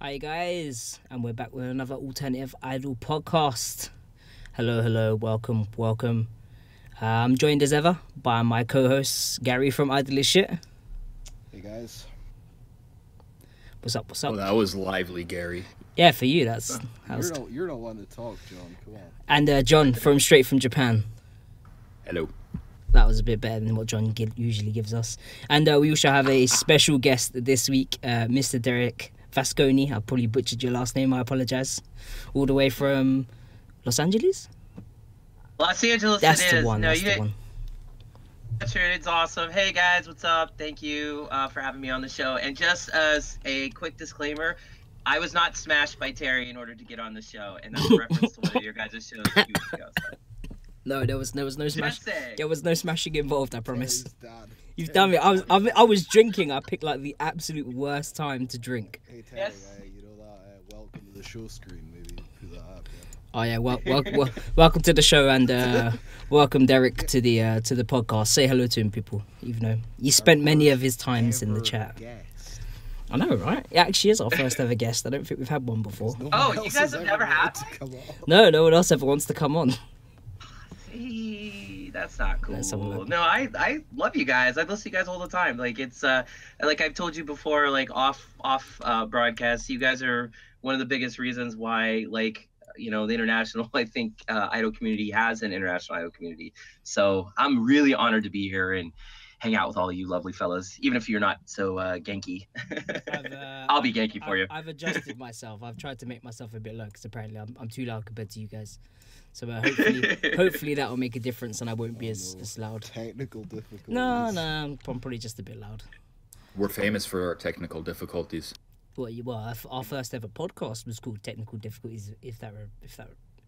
Hi guys, and we're back with another Alternative Idol podcast. Hello, welcome. I'm joined as ever by my co-host Gary from Idol is Shit. Hey guys. What's up? Oh, that was lively, Gary. Yeah, for you, that's You're not one to talk, John. Come on. And John straight from Japan. Hello. That was a bit better than what John usually gives us. And we also have a special guest this week, Mr. Derek Vasconi. I probably butchered your last name. I apologize. All the way from Los Angeles. Los Angeles. That's it the is. one. No, That's the one. It's awesome. Hey guys, what's up? Thank you for having me on the show. And just as a quick disclaimer, I was not smashed by Terry in order to get on the show, and that's a reference to one of your guys' shows a few weeks ago. So. No, there was no smash. There was no smashing involved. I promise. You've Terry, done me. I was drinking. I picked like the absolute worst time to drink. Hey Terry, Yes. you know that welcome to the show screen. Maybe put that up. Yeah. Oh yeah, welcome to the show, and welcome Derek to the podcast. Say hello to him, people. Even though he spent many of his times in the chat. Guest. I know, right? It actually is our first ever guest. I don't think we've had one before. No Oh, one you else guys has have ever never had wanted to come on. No one else ever wants to come on. Hey, that's not cool. Let's have a look. No, I love you guys. I listen to you guys all the time. Like it's like I've told you before, like off broadcast, you guys are one of the biggest reasons why the international I think idol community has an international idol community. So I'm really honored to be here and hang out with all you lovely fellas, even if you're not so Genki. I'll be Genki for you. I've adjusted myself. I've tried to make myself a bit low because apparently I'm too loud compared to you guys. So hopefully that will make a difference and I won't be as loud. Technical difficulties. No, I'm probably just a bit loud. We're famous for our technical difficulties. Well, our first ever podcast was called Technical Difficulties. If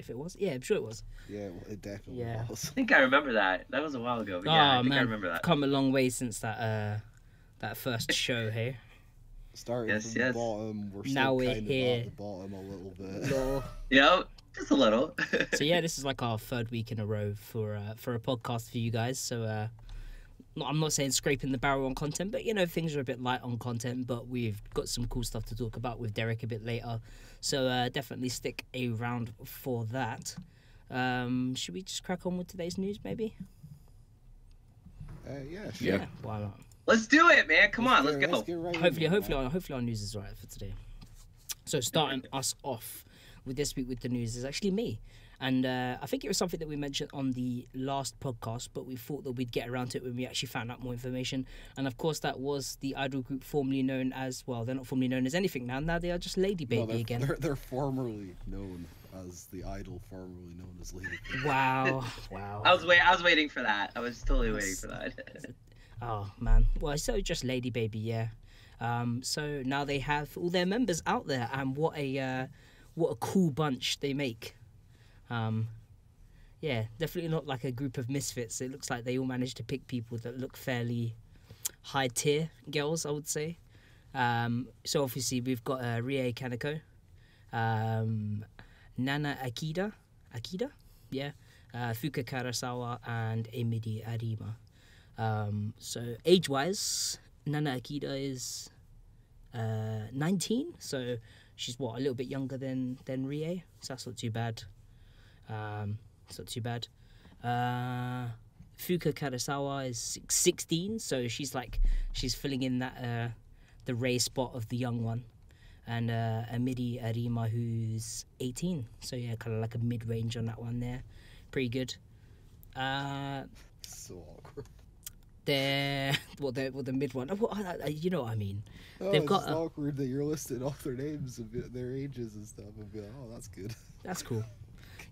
it was, yeah, I'm sure it was. Yeah, well, it definitely Yeah. was. I think I remember that. That was a while ago. But yeah, I think I remember that. Come a long way since that first show here. Starting Yes, from yes. the bottom, we're still Now we're kind of here. at the bottom a little bit. Yep, just a little. So yeah, this is like our third week in a row for a podcast for you guys. So I'm not saying scraping the barrel on content, but things are a bit light on content. But we've got some cool stuff to talk about with Derek a bit later. So definitely stick around for that. Should we just crack on with today's news, maybe? Yeah, sure. Yeah. Why not? Let's do it, man. Come on, let's go. get right Hopefully into it, man. our news is right for today. So starting us off with this week with the news is actually me. And I think it was something that we mentioned on the last podcast, but we thought that we'd get around to it when we actually found out more information. And of course, that was the idol group formerly known as, well, they're not formerly known as anything now. Now they are just Lady Baby again. They're formerly known as the idol, formerly known as Lady Baby. Wow. I was waiting for that. I was totally waiting for that. Oh, man. Well, so just Lady Baby, yeah. So now they have all their members out there, and what a cool bunch they make. Yeah, definitely not like a group of misfits. It looks like they all managed to pick people that look fairly high tier girls, I would say. So obviously we've got Rie Kaneko, Nana Akida, yeah, Fuka Karasawa and Emidi Arima. So age-wise, Nana Akida is 19, so she's a little bit younger than Rie, so that's not too bad. Fuka Karasawa is 16, so she's filling in that the Ray spot of the young one, and Emidi Arima, who's 18, so yeah, kind of like a mid-range on that one there, pretty good. So awkward. They're the mid one. You know what I mean. Oh, They've it's got just awkward that you're listing off their names and their ages and stuff and be like, oh, that's good. That's cool.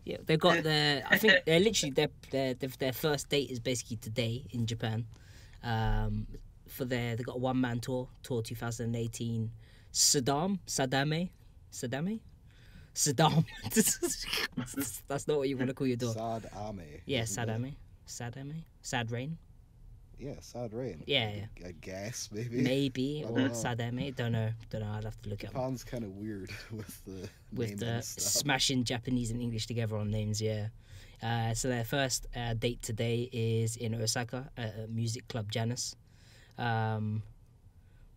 Yeah, they've got their. I think they're literally their first date is basically today in Japan. They got a one-man tour 2018. Saddam. That's not what you want to call your dog. Sad Ame. Yeah, isn't Sadame. Sad Rain. Yeah, Sad Rain. Yeah. I guess, maybe. Maybe, I or don't know. Sadame. Don't know. I'd have to look it up. Japan's kind of weird with the With naming stuff. smashing Japanese and English together on names, yeah. So their first date today is in Osaka at Music Club Janus.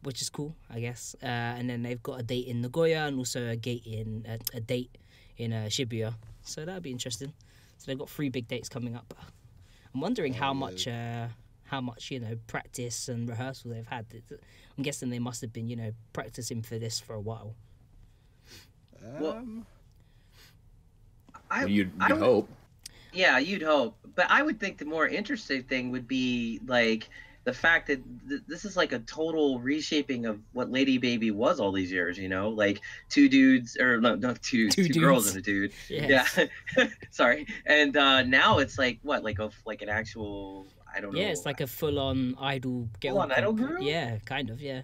which is cool, I guess. And then they've got a date in Nagoya and also a date in Shibuya. So that'll be interesting. So they've got 3 big dates coming up. I'm wondering how much practice and rehearsal they've had. I'm guessing they must have been practicing for this for a while. You'd hope. Yeah, you'd hope. But I would think the more interesting thing would be like the fact that this is like a total reshaping of what Lady Baby was all these years, like 2 dudes, or no, not 2 dudes, 2 girls and a dude. Yes. Yeah. Sorry. And now it's like what, like an actual, I don't know. Yeah, it's like a full-on idol girl. Full-on idol girl? Yeah, kind of, yeah.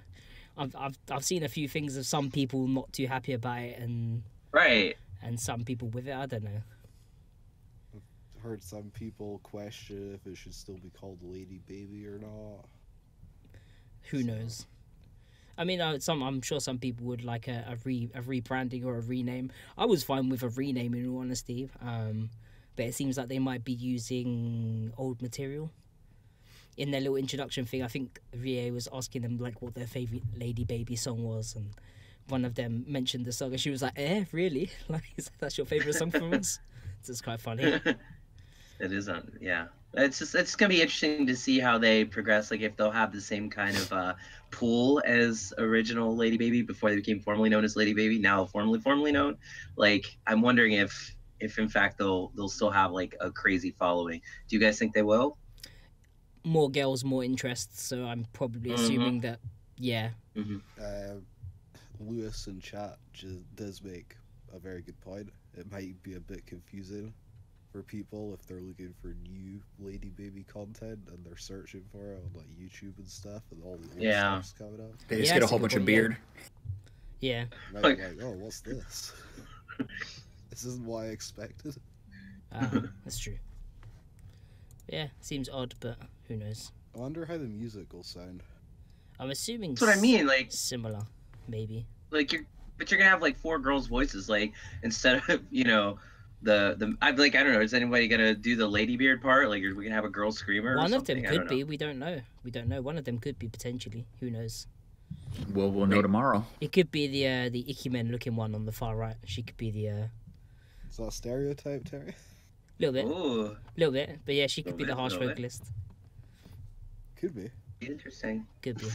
I've seen a few things of some people not too happy about it and right. And some people with it, I don't know. I've heard some people question if it should still be called Lady Baby or not. Who knows? I mean, I'm sure some people would like a rebranding or a rename. I was fine with a rename, in all honesty. But it seems like they might be using old material. In their little introduction thing, I think VA was asking them like what their favorite Lady Baby song was, and one of them mentioned the song, and she was like, really? Like, that's your favorite song from us? So it's quite funny. It is, yeah. It's gonna be interesting to see how they progress. Like if they'll have the same kind of pool as original Lady Baby before they became formally known as Lady Baby. Now formally known. Like I'm wondering if in fact they'll still have like a crazy following. Do you guys think they will? More girls, more interest. So I'm probably assuming that, yeah. Lewis in chat does make a very good point. It might be a bit confusing for people if they're looking for new Lady Baby content and they're searching for it on like YouTube and stuff, and all the old stuff's coming up. They just get a whole bunch of beard. Yeah. Might be like, oh, what's this? This isn't what I expected. That's true. Yeah, seems odd, but who knows? I wonder how the music will sound. I'm assuming. That's what I mean. Like similar, maybe. Like but you're gonna have like 4 girls' voices, like instead of I don't know. Is anybody gonna do the Ladybeard part? Like, are we gonna have a girl screamer? One of them could be. We don't know. One of them could be potentially. Who knows? Well, we'll know tomorrow. It could be the Ikemen looking one on the far right. She could be the. Is that a stereotype, Terry? Little bit, but yeah, she could be the harsh vocalist. Could be. Interesting. Could be.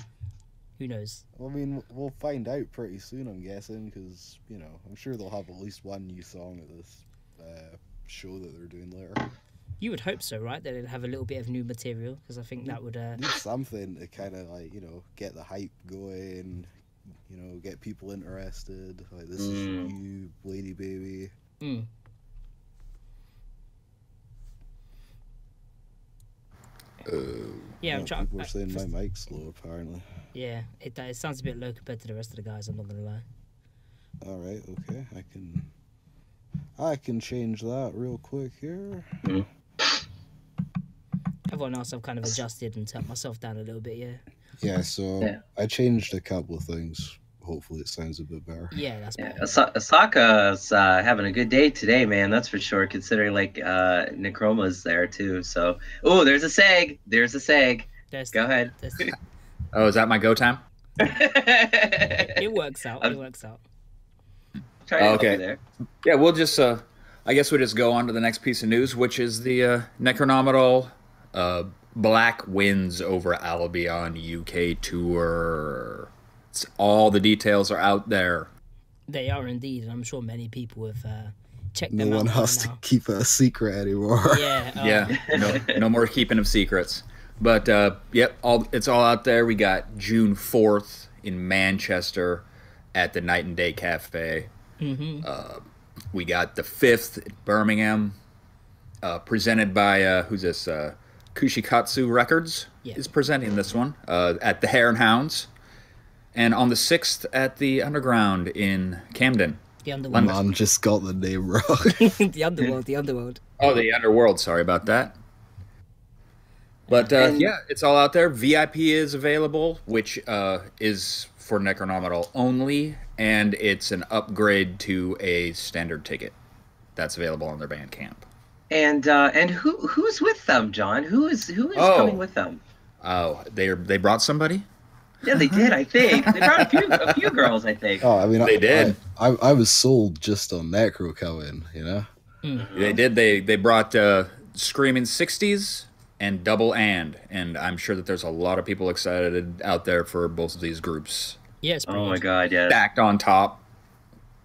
Who knows? Well, I mean, we'll find out pretty soon, I'm guessing, because I'm sure they'll have at least one new song at this show that they're doing later. You would hope so, right? That they'd have a little bit of new material, because I think that would. Need something to kind of like get the hype going, get people interested. Like this is new Lady Baby. Yeah, I'm trying. People are saying my mic's low, apparently. Yeah, it sounds a bit low compared to the rest of the guys. I'm not gonna lie. All right, okay, I can change that real quick here. Everyone else, I've kind of adjusted and turned myself down a little bit. Yeah. Yeah, so I changed a couple of things. Hopefully, it sounds a bit better. Yeah, that's better. Asaka's having a good day today, man. That's for sure. Considering like Necroma's there too. So, there's a seg. Go ahead. Oh, is that my go time? It works out. Try to help you there. Yeah, we'll just. I guess we'll just go on to the next piece of news, which is the Necronominal Black wins over Albion UK tour. All the details are out there. They are indeed, and I'm sure many people have checked them out. No one has to keep it a secret anymore. Yeah. No more keeping of secrets. But it's all out there. We got June 4th in Manchester at the Night and Day Cafe. We got the 5th at Birmingham, presented by who's this? Kushikatsu Records is presenting this one at the Hare and Hounds. And on the 6th at the Underground in Camden. The Underworld. Man just got the name wrong. The Underworld. Oh, the Underworld. Sorry about that. But it's all out there. VIP is available, which is for Necronominal only, and it's an upgrade to a standard ticket. That's available on their Bandcamp. And who's with them, John? Who is coming with them? Oh, they brought somebody? Yeah, they did. I think they brought a few girls. I think. Oh, I mean, They did. I was sold just on Necro coming, you know. They did. They brought Screaming 60s and Double and I'm sure that there's a lot of people excited out there for both of these groups. Yes. Oh my God, yes. Stacked on top.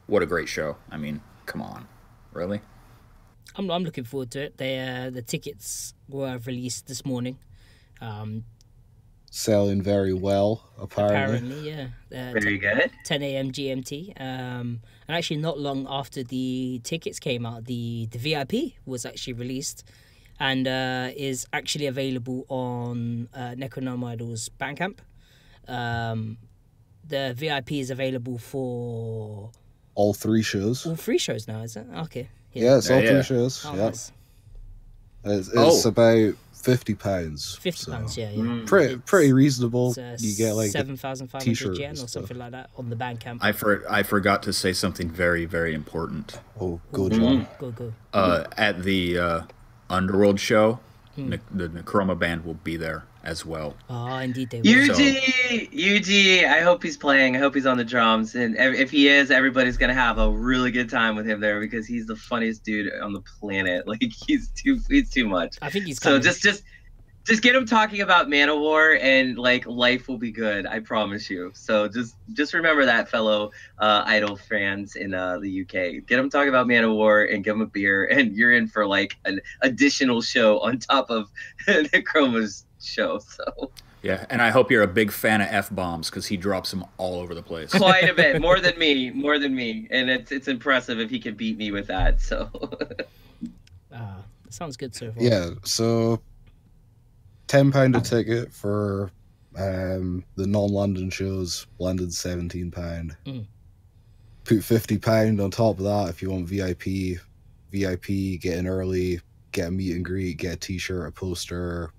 What a great show. I mean, come on. Really? I'm looking forward to it. The tickets were released this morning. Selling very well, apparently. Yeah. Very good. 10 a.m. GMT. And actually, not long after the tickets came out, the VIP was actually released and is actually available on Necronomidol's Bandcamp. The VIP is available for All 3 shows. all 3 shows now, is it? Okay. Yeah, it's all Yeah. 3 shows. Oh, yeah. nice. It's about £50. £50, so yeah. Pretty reasonable. It's, You get like 7,500 t-shirt yen and or stuff. something like that on the Bandcamp. I forgot to say something very, very important. Oh, go John. Go. At the Underworld show, the Necroma band will be there as well. Oh, indeed they will. Yuji, I hope he's playing. I hope he's on the drums. And if he is, everybody's gonna have a really good time with him there because he's the funniest dude on the planet. Like he's too much. I think he's So coming. just get him talking about Manowar and like life will be good. I promise you. So just remember that, fellow Idol fans in the UK. Get him talking about Manowar and give him a beer, and you're in for like an additional show on top of Necroma's show. So Yeah, and I hope you're a big fan of F-bombs because he drops them all over the place. quite a bit more than me, and it's impressive if he can beat me with that. So Sounds good so far. Yeah, so £10 a ticket for the non-London shows, blended £17. Put £50 on top of that if you want VIP. VIP, get in early, get a meet and greet, get a t-shirt, a poster.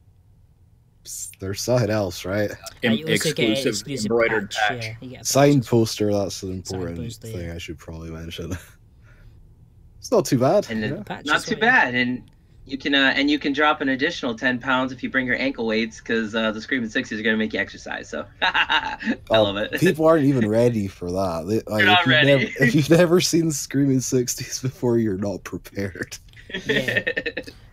There's something else, right? And you also get an Exclusive exclusive embroidered patch. patch. Yeah, you get a Signed patch. poster, that's an important poster, thing yeah. I should probably mention. It's not too bad. and you know? Patch not as too well, yeah. bad. And you can drop an additional 10 pounds if you bring your ankle weights because the Screaming Sixties are gonna make you exercise. So I love it. People aren't even ready for that. Like, They're not ready. If you've never seen Screaming 60s before, you're not prepared. Yeah.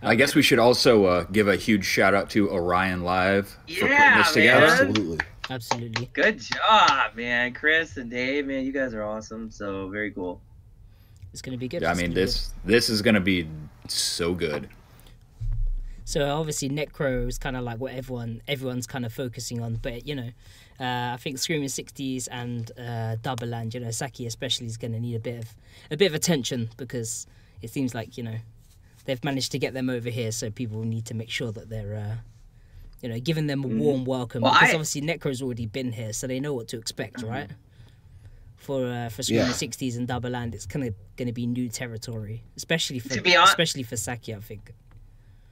I guess we should also give a huge shout out to Orion Live for putting Yeah, this together. man. Absolutely. Absolutely. Good job, man. Chris and Dave, man, you guys are awesome. So very cool. It's going to be good. I It's mean, gonna be this is going to be so good. good. So obviously Necro is kind of like what everyone's kind of focusing on, but you know, I think Screaming 60s and Double Land, you know, Saki especially is going to need a bit of attention because it seems like, you know, they've managed to get them over here, so people need to make sure that they're you know, giving them a warm welcome, Well, because obviously Necro's already been here, so they know what to expect, right? For Screaming 60s and Double Land, it's kind of going to be new territory, especially for Saki, I think.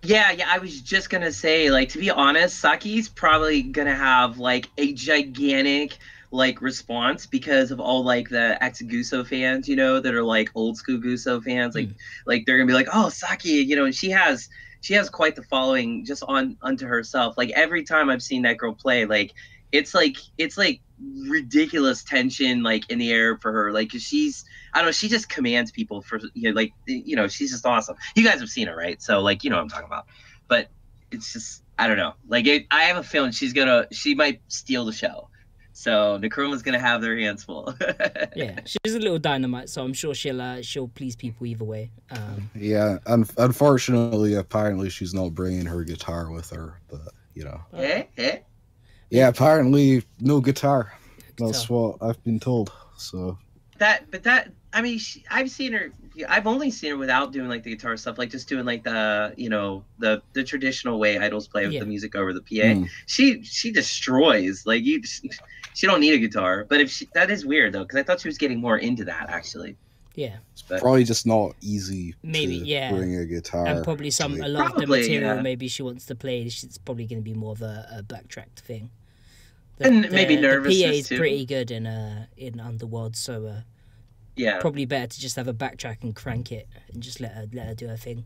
Yeah, I was just gonna say, like, to be honest, Saki's probably gonna have like a gigantic like response because of all like the ex-Guso fans, you know, that are like old school Guso fans. Like they're gonna be like, oh, Saki, you know, and she has quite the following just unto herself. Like every time I've seen that girl play, like it's like ridiculous tension like in the air for her, like 'cause I don't know, she just commands people for, you know, like, you know, she's just awesome. You guys have seen her, right? So like, you know what I'm talking about. But it's just, I don't know, like I have a feeling she might steal the show. So Necroma's gonna have their hands full. Yeah, she's a little dynamite, so I'm sure she'll please people either way. Yeah, unfortunately, apparently she's not bringing her guitar with her, but, you know. Yeah, apparently no guitar. That's what I've been told, so. I mean, I've seen her. I've only seen her without doing like the guitar stuff, like just doing like the, you know, the traditional way idols play with the music over the PA. She destroys. Like she don't need a guitar. But that is weird though, because I thought she was getting more into that actually. Yeah, it's probably just not easy. Maybe to bring a guitar, and probably a lot of the material maybe she wants to play. It's probably going to be more of a backtracked thing. And maybe nervousness The PA is too. pretty good in Underworld, so yeah, probably better to just have a backtrack and crank it and just let her do her thing.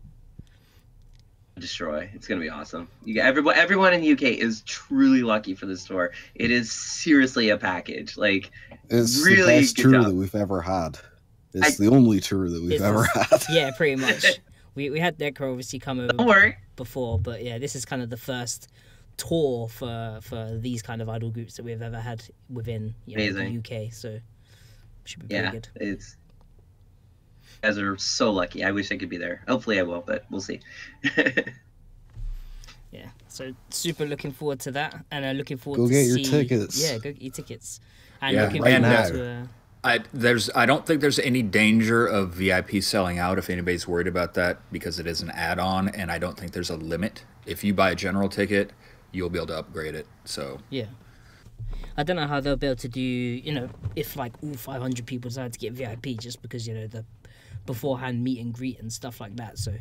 destroy. It's gonna be awesome. You got everyone in the UK is truly lucky for this tour. It is seriously a package. Like, It's really the best good tour job. that we've ever had. It's the only tour that we've ever had. Yeah, pretty much. We had Necro obviously come over Don't worry. before, but yeah, this is kind of the first tour for these kind of idol groups that we've ever had within the UK. So should be pretty good. It's you guys are so lucky. I wish I could be there. Hopefully I will, but we'll see. Yeah, so super looking forward to that, and looking forward Go to get your see. tickets. Yeah, go get your tickets. And Yeah, looking right forward now. to. I don't think there's any danger of VIP selling out if anybody's worried about that, because it is an add-on, and I don't think there's a limit. If you buy a general ticket, you'll be able to upgrade it. So Yeah. I don't know how they'll be able to do, if like all 500 people decide to get VIP just because, the beforehand meet and greet and stuff like that. So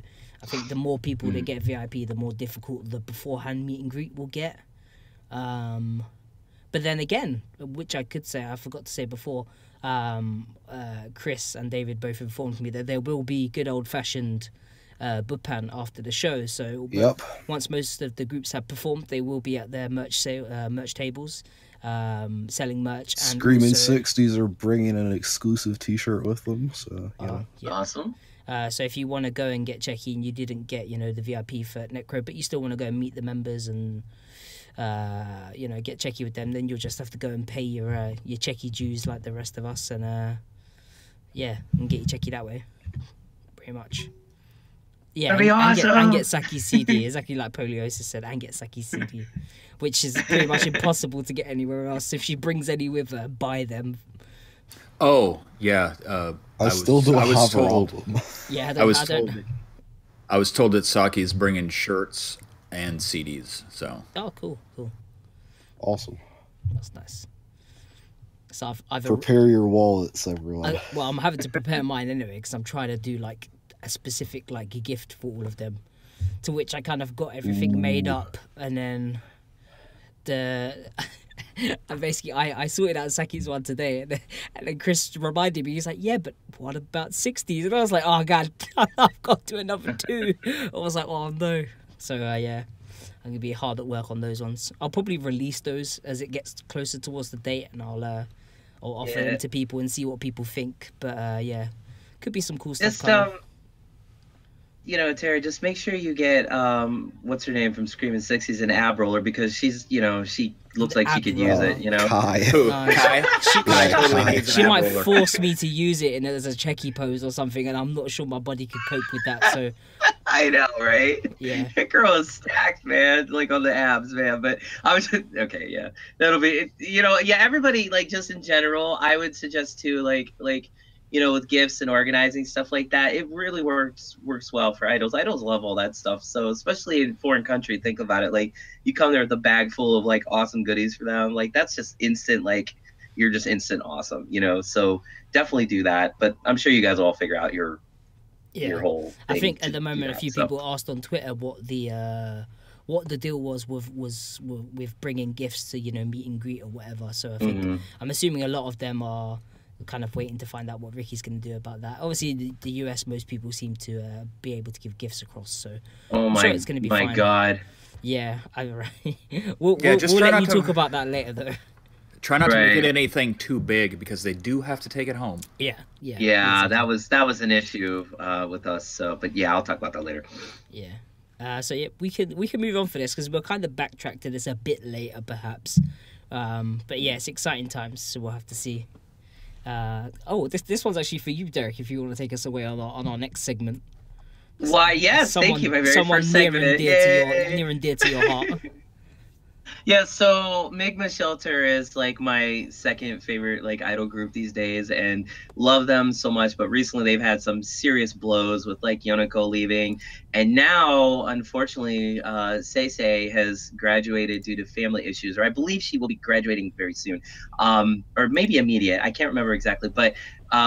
I think the more people that get VIP, the more difficult the beforehand meet and greet will get. But then again, which I could say, I forgot to say before, Chris and David both informed me that there will be good old-fashioned bupan after the show. So once most of the groups have performed, they will be at their merch tables, selling merch. And Screaming also, 60s are bringing an exclusive T-shirt with them. So yeah. Awesome. So if you want to go and get Checky and you didn't get, the VIP for Necro, but you still want to go and meet the members and get Checky with them, then you'll just have to go and pay your Checky dues like the rest of us, and and get your Checky that way, pretty much. Yeah, That'd be awesome. and get Saki's CD, exactly like Poliosis said, and get Saki's CD, which is pretty much impossible to get anywhere else. If she brings any with her, buy them. Oh yeah, I still don't have her album. Yeah, I was told that Saki's bringing shirts and CDs. So. Oh, cool. Awesome. That's nice. So I've prepare your wallets, everyone. I'm having to prepare mine anyway because I'm trying to do like a specific like gift for all of them, to which I kind of got everything made up, and then I sorted out Saki's one today, and then Chris reminded me. He's like, "Yeah, but what about 60s?" And I was like, "Oh God, I've got to another 2." I was like, "Oh no." So yeah, I'm gonna be hard at work on those ones. I'll probably release those as it gets closer towards the date, and I'll offer them to people and see what people think. But could be some cool stuff coming. Terry, just make sure you get what's her name from Screaming 60s and ab roller, because she's she looks like she could use it. Kai. She might force me to use it as a Checky pose or something, and I'm not sure my body could cope with that. So I know, right? Yeah, that girl is stacked, man. Like on the abs, man. But I was okay. Yeah, that'll be. Everybody, like, just in general, I would suggest too, like. With gifts and organizing stuff like that, it really works well for idols. Idols love all that stuff. So especially in foreign country, think about it. Like, you come there with a bag full of like awesome goodies for them. Like, that's just instant. Like, you're just instant awesome. So definitely do that. But I'm sure you guys will all figure out your whole thing. I think at the moment a few people asked on Twitter what the deal was with bringing gifts to meet and greet or whatever. So I think I'm assuming a lot of them are kind of waiting to find out what Ricky's going to do about that. Obviously, the US, most people seem to be able to give gifts across, so I'm sure it's going to be fine. My God. Yeah, we'll let you talk about that later, though. Try not to make it anything too big, because they do have to take it home. Yeah. That was an issue with us. So, but yeah, I'll talk about that later. Yeah. So yeah, we can move on for this because we'll kind of backtrack to this a bit later, perhaps. But yeah, it's exciting times, so we'll have to see. This one's actually for you, Derek, if you want to take us away on our next segment. Why, yes, thank you. My very first segment. Near and dear to your heart. Yeah, so Migma Shelter is like my second favorite like idol group these days, and love them so much. But recently they've had some serious blows with like Yoniko leaving, and now unfortunately Sei has graduated due to family issues, or I believe she will be graduating very soon, or maybe immediate. I can't remember exactly, but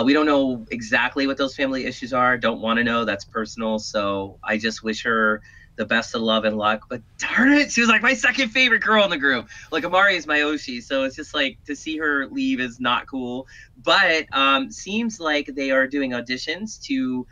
we don't know exactly what those family issues are. Don't want to know. That's personal. So I just wish her the best of love and luck, but darn it, she was like my second favorite girl in the group. Like, Amari is my Oshi, so it's just like, to see her leave is not cool. But seems like they are doing auditions to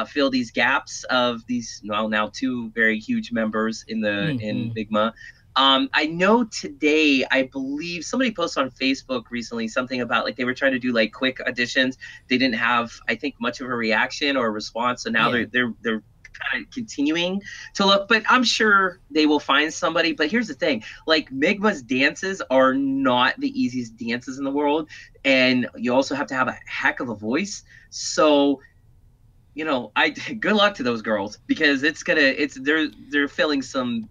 fill these gaps of these now two very huge members in in Migma. I know today, I believe somebody posted on Facebook recently something about like they were trying to do like quick auditions. They didn't have, I think, much of a reaction or a response. So now they're kind of continuing to look, but I'm sure they will find somebody. But here's the thing, like Migma's dances are not the easiest dances in the world. And you also have to have a heck of a voice. So, you know, good luck to those girls, because they're filling some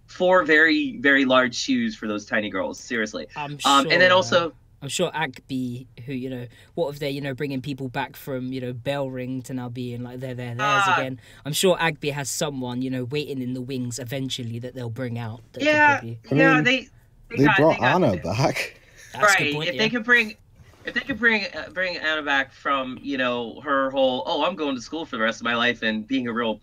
4 very, very large shoes for those tiny girls. Seriously. I'm sure, and then also, I'm sure Agby, who, you know, what if they're, you know, bringing people back from, you know, Bell Ring to now being like theirs again. I'm sure Agby has someone, you know, waiting in the wings eventually that they'll bring out. That they brought Anna back. That's right. Point, if they could bring Anna back from, you know, her whole, I'm going to school for the rest of my life and being a real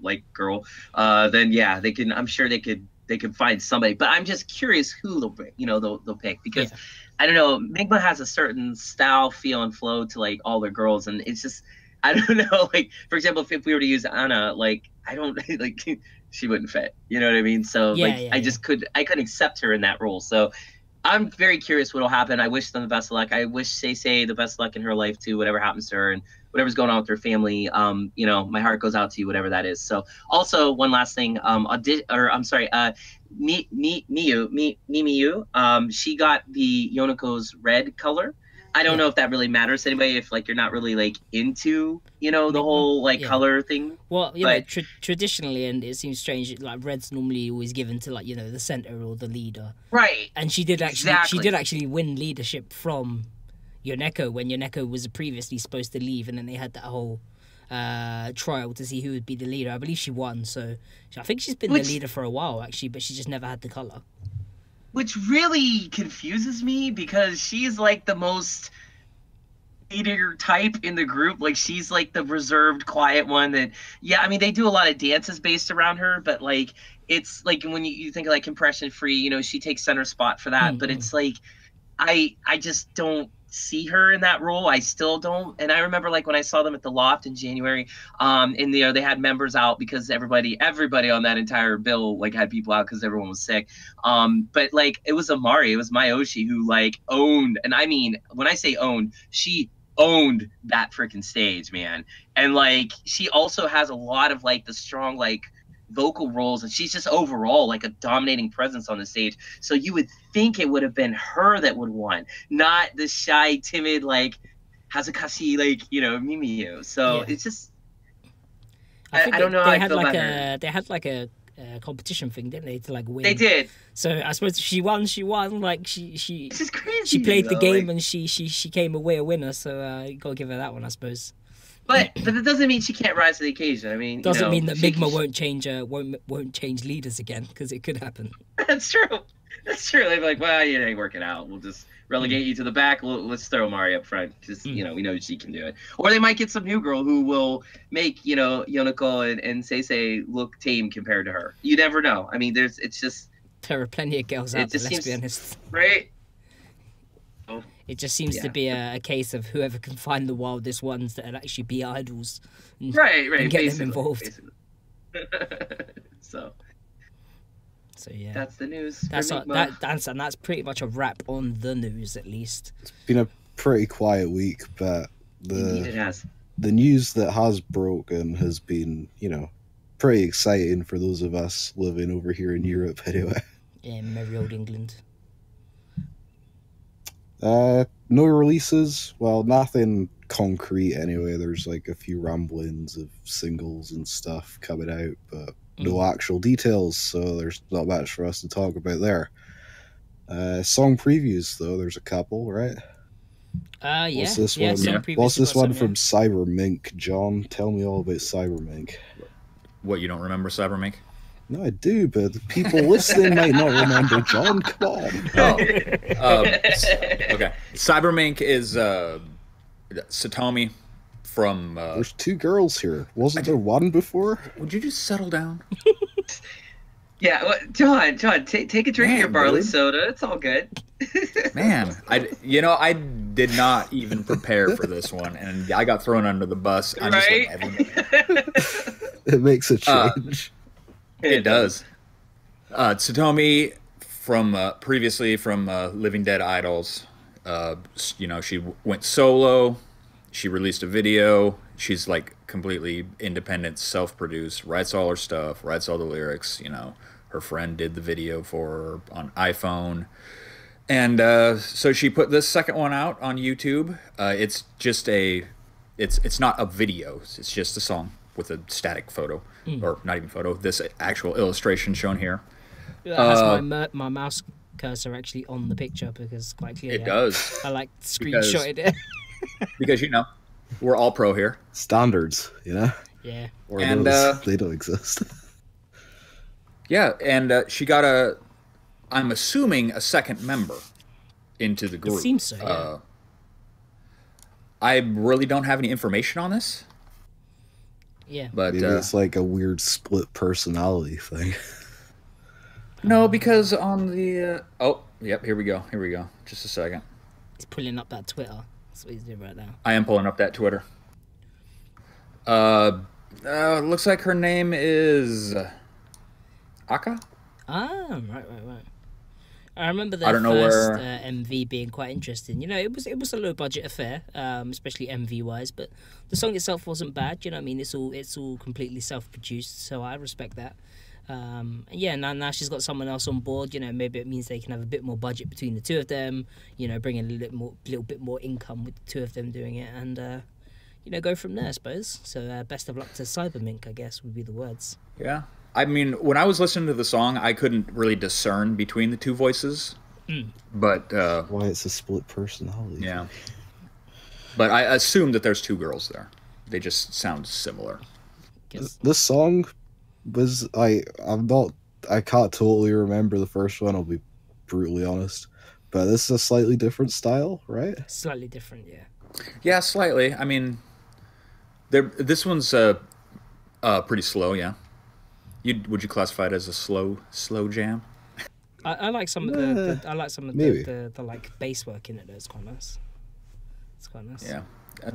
like girl, then yeah, they can. I'm sure they could find somebody. But I'm just curious who they'll bring, you know, they'll pick, because I don't know, Migma has a certain style, feel, and flow to like all their girls, and it's just, I don't know, like for example, if we were to use Anna, like I don't like she wouldn't fit, you know what I mean? So I couldn't accept her in that role. So I'm very curious what'll happen. I wish them the best of luck. I wish Say the best of luck in her life too, whatever happens to her and whatever's going on with her family. You know, my heart goes out to you, whatever that is. So also one last thing, Miyu, she got the Yonako's red color. I don't know if that really matters to anybody, if like you're not really like into, you know, the whole like color thing. Well, you know, traditionally, and it seems strange, like red's normally always given to like, you know, the center or the leader. Right. And she did actually win leadership from Yoneko when Yoneko was previously supposed to leave, and then they had that whole trial to see who would be the leader. I believe she won, so I think she's been the leader for a while actually, but she just never had the color. Which really confuses me, because she's like the most leader type in the group. Like she's like the reserved, quiet one that, I mean, they do a lot of dances based around her, but like it's like when you think of like Compression Free, you know, she takes center spot for that. But it's like I just don't see her in that role. I still don't. And I remember like when I saw them at the Loft in January, and they had members out because everybody on that entire bill like had people out because everyone was sick. But like it was Amari, it was Mayoshi who like owned, and I mean when I say owned, she owned that freaking stage, man. And like she also has a lot of like the strong like vocal roles, and she's just overall like a dominating presence on the stage. So you would think it would have been her that would won, not the shy, timid like Hazakashi, like, you know, Mimiyu. So it's just I don't know. They had like a competition thing, didn't they, to like win? They did. So I suppose she won. Like she this is crazy, she played the game, and she came away a winner. So you gotta give her that one, I suppose. But that doesn't mean she can't rise to the occasion. I mean, doesn't mean that Migma won't change leaders again, because it could happen. That's true. That's true. They'd be like, well, you ain't working out. We'll just relegate you to the back. Let's throw Mari up front, because you know, we know she can do it. Or they might get some new girl who will make, you know, Yoneko and Say look tame compared to her. You never know. I mean, it's just there are plenty of girls out there. Let's be honest. Right. It just seems to be a case of whoever can find the wildest ones that would actually be idols, and, right, and get them involved. So yeah, that's the news. That's pretty much a wrap on the news, at least. It's been a pretty quiet week, but Indeed it has. The news that has broken has been, you know, pretty exciting for those of us living over here in Europe, anyway. Yeah, merry old England. No releases. Well, nothing concrete anyway. There's like a few ramblings of singles and stuff coming out, but no actual details, so there's not much for us to talk about there. Song previews, though, there's a couple, right? What's this one? What's this one from Cybermink? John, tell me all about Cybermink. What, you don't remember Cybermink? No, I do, but the people listening might not remember. John, come on. Okay. Cybermink is Satomi from... There's 2 girls here. Wasn't there one before? Would you just settle down? Yeah, well, John, take a drink of your barley soda. It's all good. Man, I did not even prepare for this one, and I got thrown under the bus. I'm just Right? It makes a change. It does. Tsutomi from previously from Living Dead Idols, she went solo. She released a video. She's like completely independent, self-produced, writes all her stuff, writes all the lyrics. Her friend did the video for her on iPhone. And so she put this second one out on YouTube. It's just it's not a video. It's just a song with a static photo, or not even photo. This actual illustration shown here. It has my mouse cursor actually on the picture because it's quite clear. It does. I like screenshotted it. Because we're all pro here. Standards, Yeah. Or And, those, they don't exist. Yeah, and she got I'm assuming a second member into the group. It seems so, yeah. I really don't have any information on this. Yeah. But Maybe it's like a weird split personality thing. no, because on the yep, here we go. Just a second. He's pulling up that Twitter. That's what he's doing right now. I am pulling up that Twitter. Looks like her name is Aka. Ah, right. I remember the I don't know first where- MV being quite interesting. It was a low budget affair, especially MV wise, but the song itself wasn't bad. You know what I mean? It's all completely self produced, so I respect that. And yeah, now she's got someone else on board. Maybe it means they can have a bit more budget between the two of them. Bring in a little bit more income with the two of them doing it, and go from there, I suppose. So best of luck to Cybermink, I guess would be the words. Yeah. I mean, when I was listening to the song, I couldn't really discern between the two voices. But Why it's a split personality. yeah. But I assume that there's two girls there. They just sound similar. Guess. This song was I can't totally remember the first one, I'll be brutally honest. But this is a slightly different style, right? Slightly different, yeah. Yeah, slightly. I mean, this one's pretty slow, yeah. Would you classify it as a slow jam? I like some of the I like some of maybe. the like bass work in it. Though. It's quite nice. Yeah,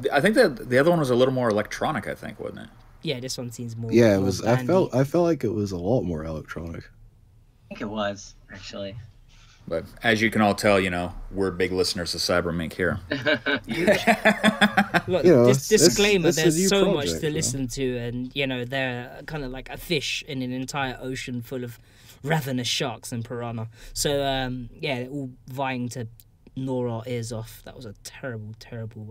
I think that the other one was a little more electronic. I think, wasn't it? Yeah, this one seems more. Yeah, it more was. bandy. I felt like it was a lot more electronic. I think it was actually. But as you can all tell, we're big listeners of Cybermink here. Look, it's- disclaimer: it's a there's new so much project, to listen to, and they're kind of like a fish in an entire ocean full of ravenous sharks and piranha. So they're all vying to gnaw our ears off. That was a terrible.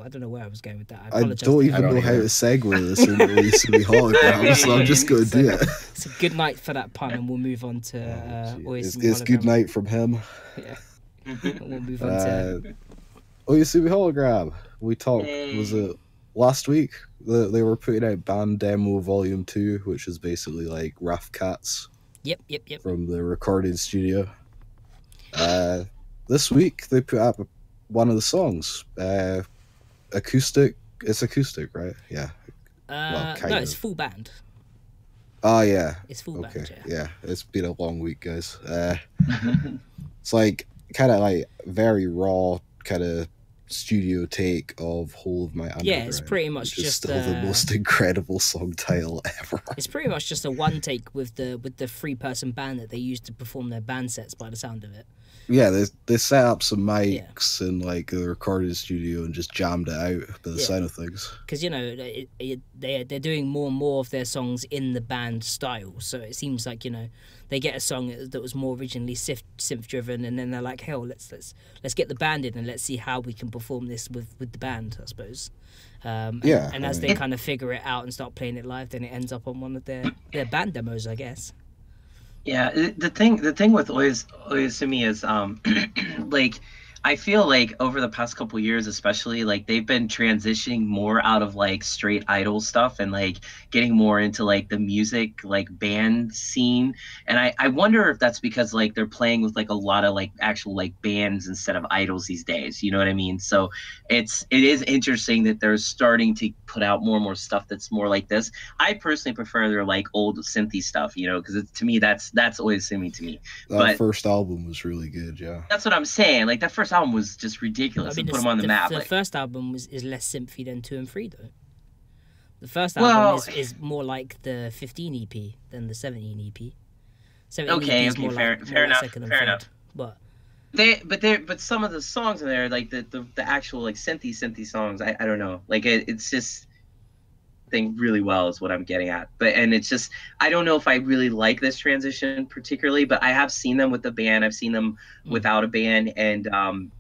I don't know where I was going with that. I I apologize. don't even know how to segue this into Oyasumi Hologram, so I'm just going to do it. It's a good night for that pun, and we'll move on to It's Oyasumi good Hologram. night from him. Yeah. We'll move on to. Oyasumi Hologram. We talked, Yay. was it last week? They were putting out Band Demo Volume 2, which is basically like Rough Cats Yep. from the recording studio. This week they put out one of the songs. Acoustic. It's acoustic, right? Yeah. kind No, it's of. full band. Oh, yeah. It's full Okay. band. Yeah. It's been a long week, guys. It's like kind of like very raw kind of studio take of Whole of My Underground. Yeah, it's pretty much which is just still the most incredible song title ever. It's pretty much just a one take with the 3-person band that they used to perform their band sets. By the sound of it. Yeah, they set up some mics in like a recording studio and just jammed it out by the sound of things. Because they're doing more and more of their songs in the band style, so it seems like they get a song that was more originally synth driven, and then they're like, hell, let's get the band in and let's see how we can perform this with the band, I suppose. And as they kind of figure it out and start playing it live, then it ends up on one of their band demos, I guess. Yeah, the thing with Oyasumi is like I feel like over the past couple years especially, like they've been transitioning more out of like straight idol stuff and like getting more into like the music like band scene. And I wonder if that's because like they're playing with like a lot of like actual like bands instead of idols these days, you know what I mean? So it is interesting that they're starting to put out more and more stuff that's more like this. I personally prefer their like old synthy stuff, you know, because to me that's always Simi to me. That first album was really good, yeah. That's what I'm saying. Like that first album was just ridiculous. I mean, Put them on the map. The like, first album is less synthy than 2 and 3 though. The first album is more like the 15 EP than the 17 EP. 17 EP is more fair like enough. second and Fair third. enough. But some of the songs in there, like the actual like synthy songs, I don't know. Like it's just thing really well is what I'm getting at. And it's just I don't know if I really like this transition particularly, but I have seen them with the band. I've seen them without a band, and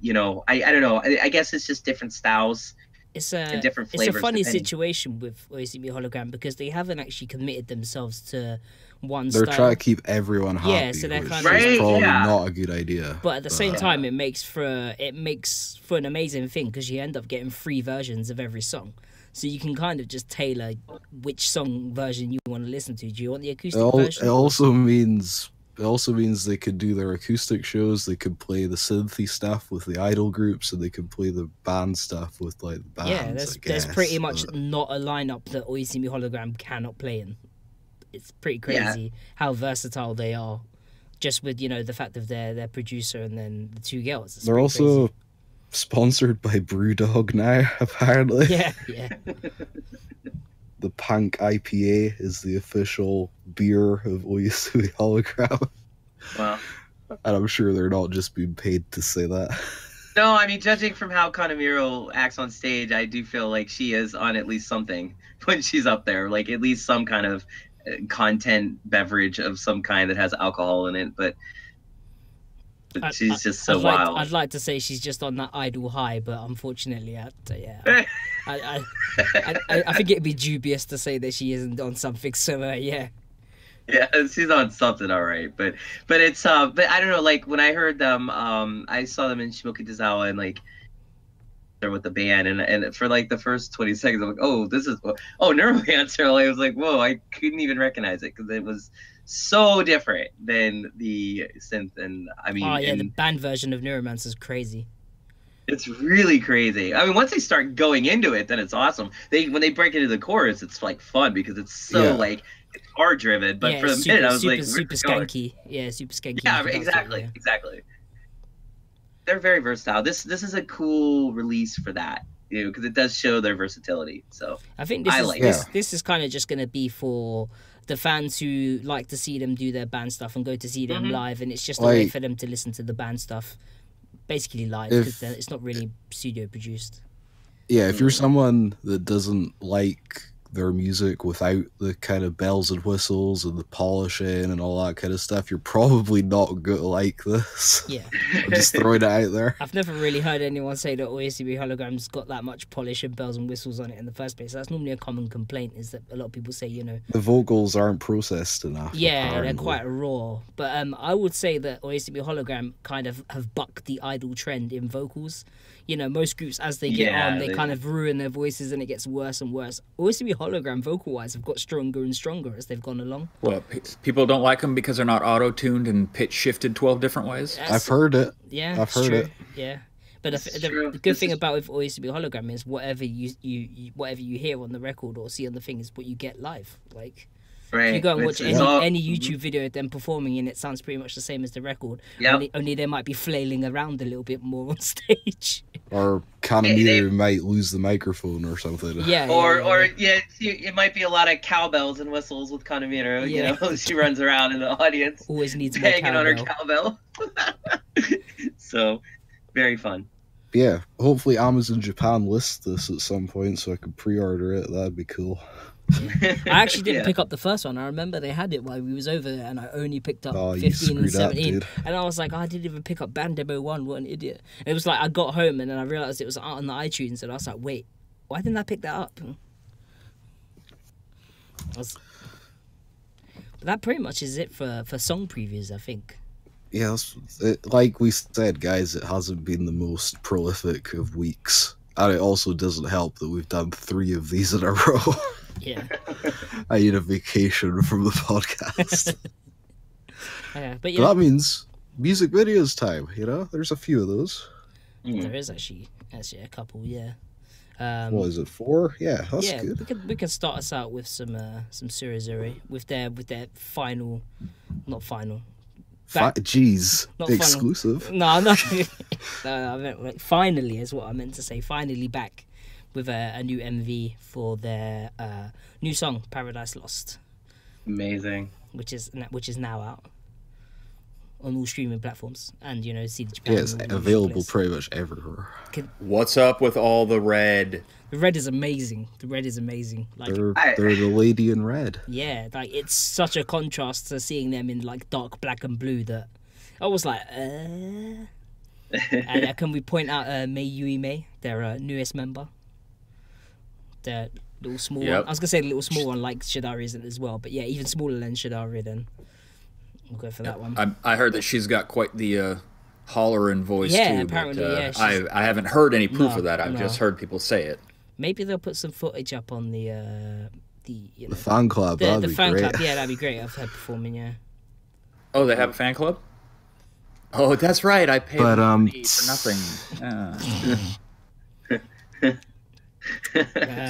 you know, I don't know. I guess it's just different styles. It's different flavors. It's a funny situation with OCB Hologram because they haven't actually committed themselves to one style. They're trying to keep everyone happy. Yeah, so they're which kind is of probably not a good idea. But at the same time, it makes for an amazing thing because you end up getting 3 versions of every song. So you can kind of just tailor which song version you want to listen to. Do you want the acoustic version? It also means they could do their acoustic shows. They could play the synthy stuff with the idol groups, and they could play the band stuff with like the bands. Yeah, there's pretty much not a lineup that OECB Hologram cannot play in. It's pretty crazy how versatile they are, just with the fact of their producer and then the 2 girls. They're also sponsored by Brewdog now, apparently. Yeah. The Pank IPA is the official beer of OECB Hologram. Wow. And I'm sure they're not just being paid to say that. No, I mean, judging from how Kanamiro acts on stage, I do feel like she is on at least something when she's up there, like at least some kind of content beverage of some kind that has alcohol in it, but she's just so wild. I'd like to say she's just on that idol high, but unfortunately, I think it'd be dubious to say that she isn't on something. So yeah, she's on something, all right. But it's but I don't know. Like when I heard them, I saw them in Shimoki Tozawa and like they're with the band, and for like the first 20 seconds, I'm like, oh, this is Neuromancer. I was like, whoa, I couldn't even recognize it because it was so different than the synth. And I mean, the band version of Neuromancer is crazy. It's really crazy. I mean, once they start going into it, then it's awesome. When they break into the chorus, it's like fun because it's so like it's hard driven. But for the minute, I was like, super skanky. Yeah, super skanky. Yeah, exactly. They're very versatile. This is a cool release for that, because it does show their versatility. So I think this is kind of just going to be for the fans who like to see them do their band stuff and go to see them live, and it's just a way for them to listen to the band stuff basically live because it's not really studio produced. Yeah, if you're someone that doesn't like their music without the kind of bells and whistles and the polishing and all that kind of stuff, you're probably not going to like this. Yeah. I'm just throwing it out there. I've never really heard anyone say that OECB Hologram's got that much polish and bells and whistles on it in the first place. That's normally a common complaint, is that a lot of people say, the vocals aren't processed enough. Yeah, apparently. they're quite raw. But I would say that OECB Hologram kind of have bucked the idol trend in vocals. Most groups, as they get on, they kind of ruin their voices and it gets worse and worse. OECB Hologram, vocal-wise, have got stronger and stronger as they've gone along. Well, people don't like them because they're not auto-tuned and pitch shifted 12 different ways? I've heard it. Yeah, I've heard it. Yeah. But the good thing about with OECB Hologram is whatever you hear on the record or see on the thing is what you get live. Like... Right. If you go and watch any YouTube video of them performing, and it sounds pretty much the same as the record. Yep. Only they might be flailing around a little bit more on stage. Or Kanamiro might lose the microphone or something. Yeah. It might be a lot of cowbells and whistles with Kanamiro. Yeah. She runs around in the audience. Always needs hanging on her cowbell. So, very fun. Yeah. Hopefully Amazon Japan lists this at some point so I can pre-order it. That'd be cool. I actually didn't pick up the first one. I remember they had it while we was over there, and I only picked up 15 and 17. And I was like, I didn't even pick up Band Demo 1. What an idiot. And it was like I got home and then I realised it was out on the iTunes, and I was like, wait, why didn't I pick that up? But that pretty much is it for song previews, I think. Yeah, like we said, guys, it hasn't been the most prolific of weeks. And it also doesn't help that we've done 3 of these in a row. Yeah. I need a vacation from the podcast. But that means music videos time, There's a few of those. There is actually a couple, yeah. What is it, 4? Yeah, that's Yeah, good. we can start us out with some Surizuri with their final, not final, Jeez, not exclusive. Final. No, no, I meant like, finally is what I meant to say. Finally back with a new MV for their new song Paradise Lost. Amazing. Which is now out on all streaming platforms, and CD Japan. Yeah, it's available pretty much everywhere. What's up with all the red? The red is amazing. Like they're the lady in red. Yeah, like it's such a contrast to seeing them in like dark black and blue that I was like, And can we point out Mei Yui Mei, their newest member? The little small one. I was gonna say the little small one like Shidari isn't as well, but yeah, even smaller than Shidari. Then we'll go for that one. I heard that she's got quite the hollering voice too. Apparently, but, I haven't heard any proof of that. I've just heard people say it. Maybe they'll put some footage up on the fan club. The fan club, yeah, that'd be great. I've heard performing, yeah. Oh, they have a fan club? Oh, that's right. I paid money for nothing.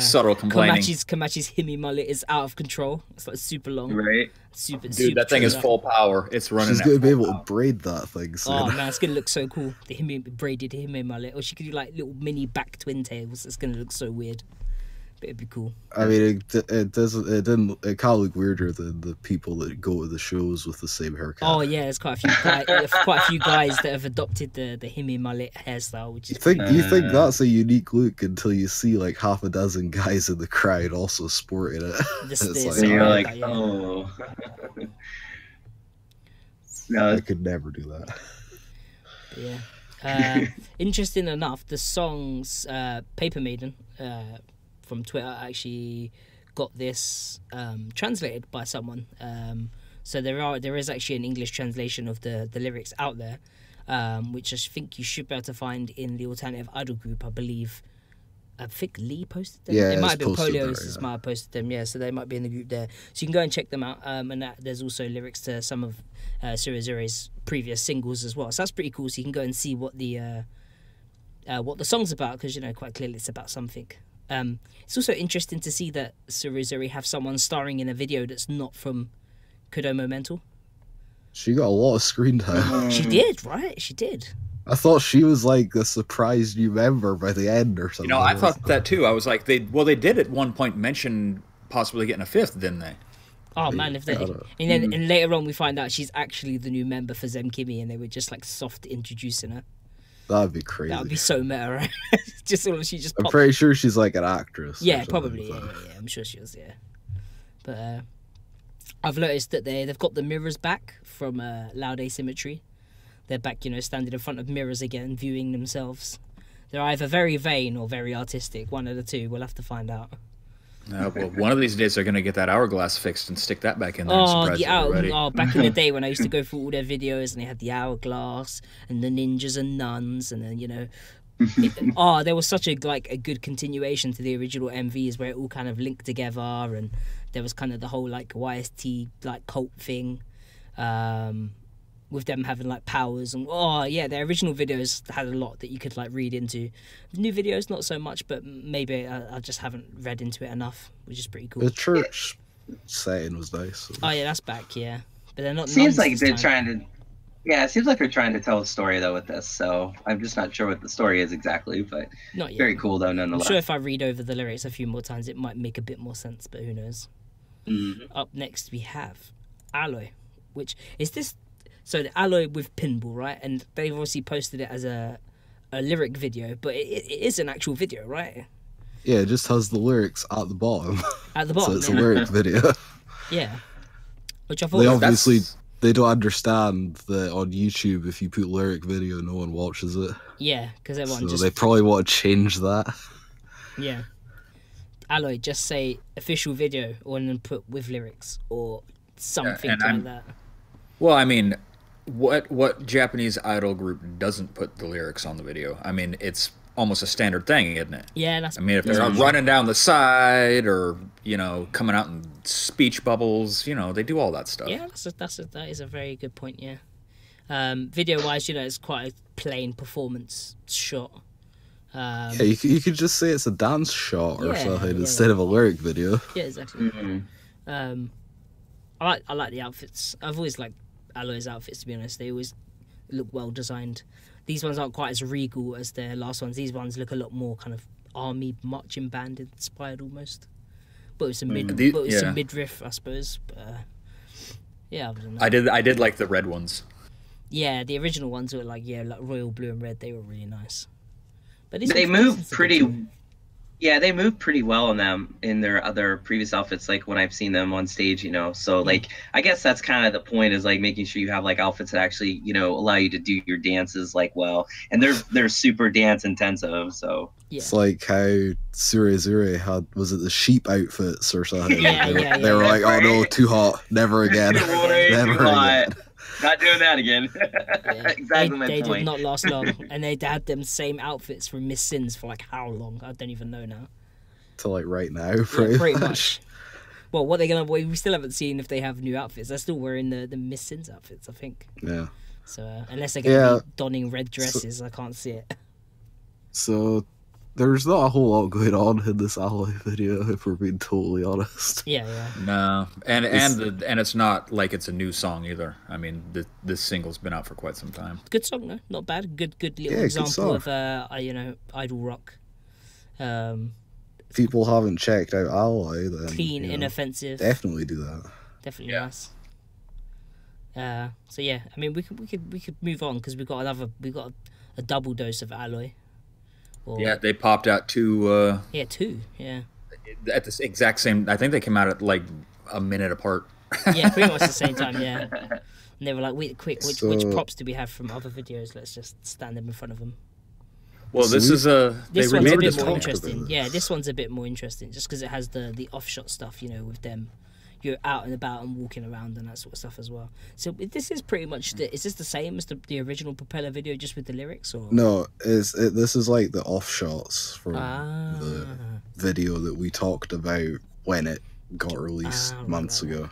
Subtle complaining. Kamachi's Himi mullet is out of control. It's like super long. Right. Dude, that thing is full power. It's running. She's gonna be able to braid that thing. So. Oh man, it's gonna look so cool. The braided Himi mullet, or she could do like little mini back twin tails. It's gonna look so weird, but it'd be cool. I mean, it can't look weirder than the people that go to the shows with the same haircut. Oh yeah, there's quite a few guys that have adopted the Himi mullet hairstyle. Which is you think that's a unique look until you see like half a dozen guys in the crowd also sporting it. You're like, oh. No, I could never do that. Yeah. Interesting enough, the songs Paper Maiden from Twitter actually got this translated by someone. So there is actually an English translation of the lyrics out there, which I think you should be able to find in the Alternative Idol group. I think Lee posted them. Yeah, it might have been Polio yeah. might have posted them. Yeah, so they might be in the group there. So you can go and check them out. And there's also lyrics to some of Surizuri's previous singles as well. So that's pretty cool. So you can go and see what the song's about, because quite clearly it's about something. It's also interesting to see that Surizuri have someone starring in a video that's not from Kodomo Mental. She got a lot of screen time. She did, right? She did. I thought she was like a surprise new member by the end or something. I thought that too. I was like, they did at one point mention possibly getting a fifth, didn't they? Oh man, and later on we find out she's actually the new member for Zemkimi, and they were just like soft introducing her. That'd be crazy. That would be so meta, right? I'm pretty sure she's like an actress. Yeah, probably. Yeah. I'm sure she was. Yeah, but I've noticed that they've got the mirrors back from Loud Asymmetry. They're back, standing in front of mirrors again, viewing themselves. They're either very vain or very artistic. One of the two. We'll have to find out. Well, one of these days they're going to get that hourglass fixed and stick that back in there. Back in the day when I used to go through all their videos and they had the hourglass and the ninjas and nuns, and then there was such a good continuation to the original MVs where it all kind of linked together, and there was kind of the whole like YST like cult thing. With them having like powers, and their original videos had a lot that you could like read into. The new videos not so much, but maybe I just haven't read into it enough, which is pretty cool. The church setting was nice. So. Oh yeah, that's back, yeah, but they're not. Seems like they're trying to. Yeah, it seems like they're trying to tell a story though with this. So I'm just not sure what the story is exactly, but not yet. Very cool though nonetheless. I'm sure if I read over the lyrics a few more times, it might make a bit more sense, but who knows? Mm-hmm. Up next we have Alloy, which is this. So the Alloy with Pinball, right? And they've obviously posted it as a lyric video, but it is an actual video, right? Yeah, it just has the lyrics at the bottom. At the bottom, so it's a lyric video. Yeah. Which I thought they don't understand that on YouTube, if you put lyric video, no one watches it. Yeah, because everyone they probably want to change that. Yeah. Alloy, just say official video, or then put with lyrics or something like that. Well, I mean, what Japanese idol group doesn't put the lyrics on the video? I mean, it's almost a standard thing, isn't it? Yeah, that's. I mean, if they're running down the side or coming out in speech bubbles, they do all that stuff. Yeah, that is a very good point. Yeah, video wise, it's quite a plain performance shot. Yeah, you could just say it's a dance shot or Yeah, something yeah, instead of a lyric video. Yeah, exactly. Mm-hmm. I like the outfits. I've always liked Alloy's outfits, to be honest. They always look well designed. These ones aren't quite as regal as their last ones. These ones look a lot more kind of army marching band inspired almost. But it's a midriff, I suppose. But, yeah, other than that. I did like the red ones. Yeah, the original ones were like royal blue and red. They were really nice. But They move pretty. Yeah, they move pretty well in them in their other previous outfits, like when I've seen them on stage, you know. So like, I guess that's kind of the point, is like making sure you have like outfits that actually, you know, allow you to do your dances like well, and they're super dance intensive. So yeah. It's like how Sure had, was it the sheep outfits or something? Yeah, they were like, oh no, too hot, never again, never again. Not doing that again. Exactly my they point. did not last long, and they had them same outfits from Miss Sins for like how long? I don't even know now. To like right now, pretty much. Well, what they're gonna? We still haven't seen if they have new outfits. They're still wearing the Miss Sins outfits, I think. Yeah. So unless they're gonna be donning red dresses, I can't see it. So there's not a whole lot going on in this Alloy video, if we're being totally honest. Yeah. No, and it's not like it's a new song either. I mean, this single's been out for quite some time. Good song though, not bad. Good little example of idol rock. People haven't checked out Alloy, then Clean, inoffensive. Definitely do that. Definitely nice. So yeah, I mean, we could move on because we got a double dose of Alloy. Yeah, they popped out two. Two. Yeah. At the exact same. I think they came out at like a minute apart. Yeah, pretty much the same time. Yeah. And they were like, "Wait, quick! Which props do we have from other videos? Let's just stand them in front of them." Well, this one's a bit more interesting. Yeah, this one's a bit more interesting just because it has the offshot stuff, you know, with them. You're out and about and walking around and that sort of stuff as well. So this is pretty much is this the same as the original Propeller video, just with the lyrics, or no? This is like the offshots from the video that we talked about when it got released months ago.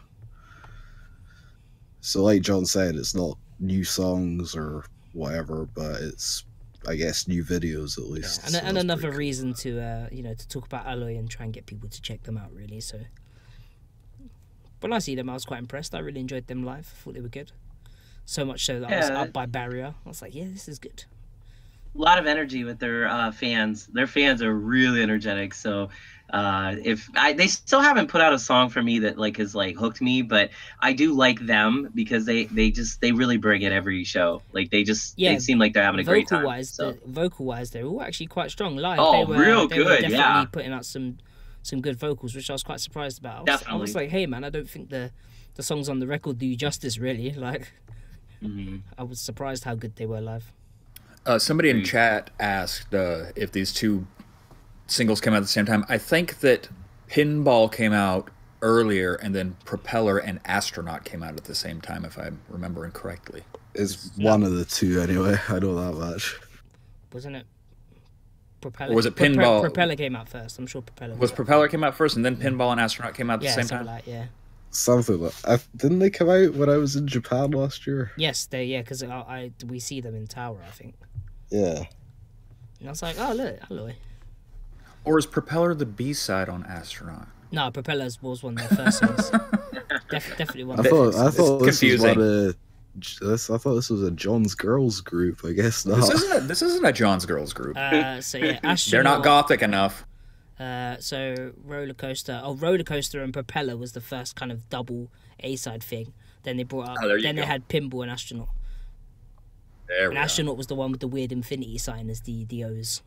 So, like John said, it's not new songs or whatever, but it's, I guess, new videos at least. Yeah. And another reason to to talk about Alloy and try and get people to check them out, really. So when I see them, I was quite impressed. I really enjoyed them live. I thought they were good. So much so that I was up by Barrier. I was like, yeah, this is good. A lot of energy with their fans. Their fans are really energetic. So they still haven't put out a song for me that like has like hooked me, but I do like them because they really bring it every show. Like they seem like they're having a great time. Vocal wise, they're all actually quite strong live. Oh, they were definitely putting out some good vocals, which I was quite surprised about. I was like, hey man, I don't think the songs on the record do you justice, really. Like, I was surprised how good they were live. Somebody in chat asked if these two singles came out at the same time. I think that Pinball came out earlier, and then Propeller and Astronaut came out at the same time, if I'm remembering correctly. It's one of the two, anyway. I know that much. Wasn't it? Propeller. Or was it Pinball? Propeller came out first. I'm sure Propeller. Was Propeller came out first, and then Pinball and Astronaut came out at the same time? Something like didn't they come out when I was in Japan last year? Yes, because we see them in Tower, I think. Yeah. And I was like, oh look, Alloy. Or is Propeller the B-side on Astronaut? No, Propeller was one of their first songs. Definitely one. I thought this was a John's Girls group. I guess not. This isn't a John's Girls group. So yeah, Astronaut, they're not gothic enough. So Roller Coaster and Propeller was the first kind of double A-side thing. Then they brought up. Then they had Pinball and Astronaut. Astronaut was the one with the weird infinity sign as the O's.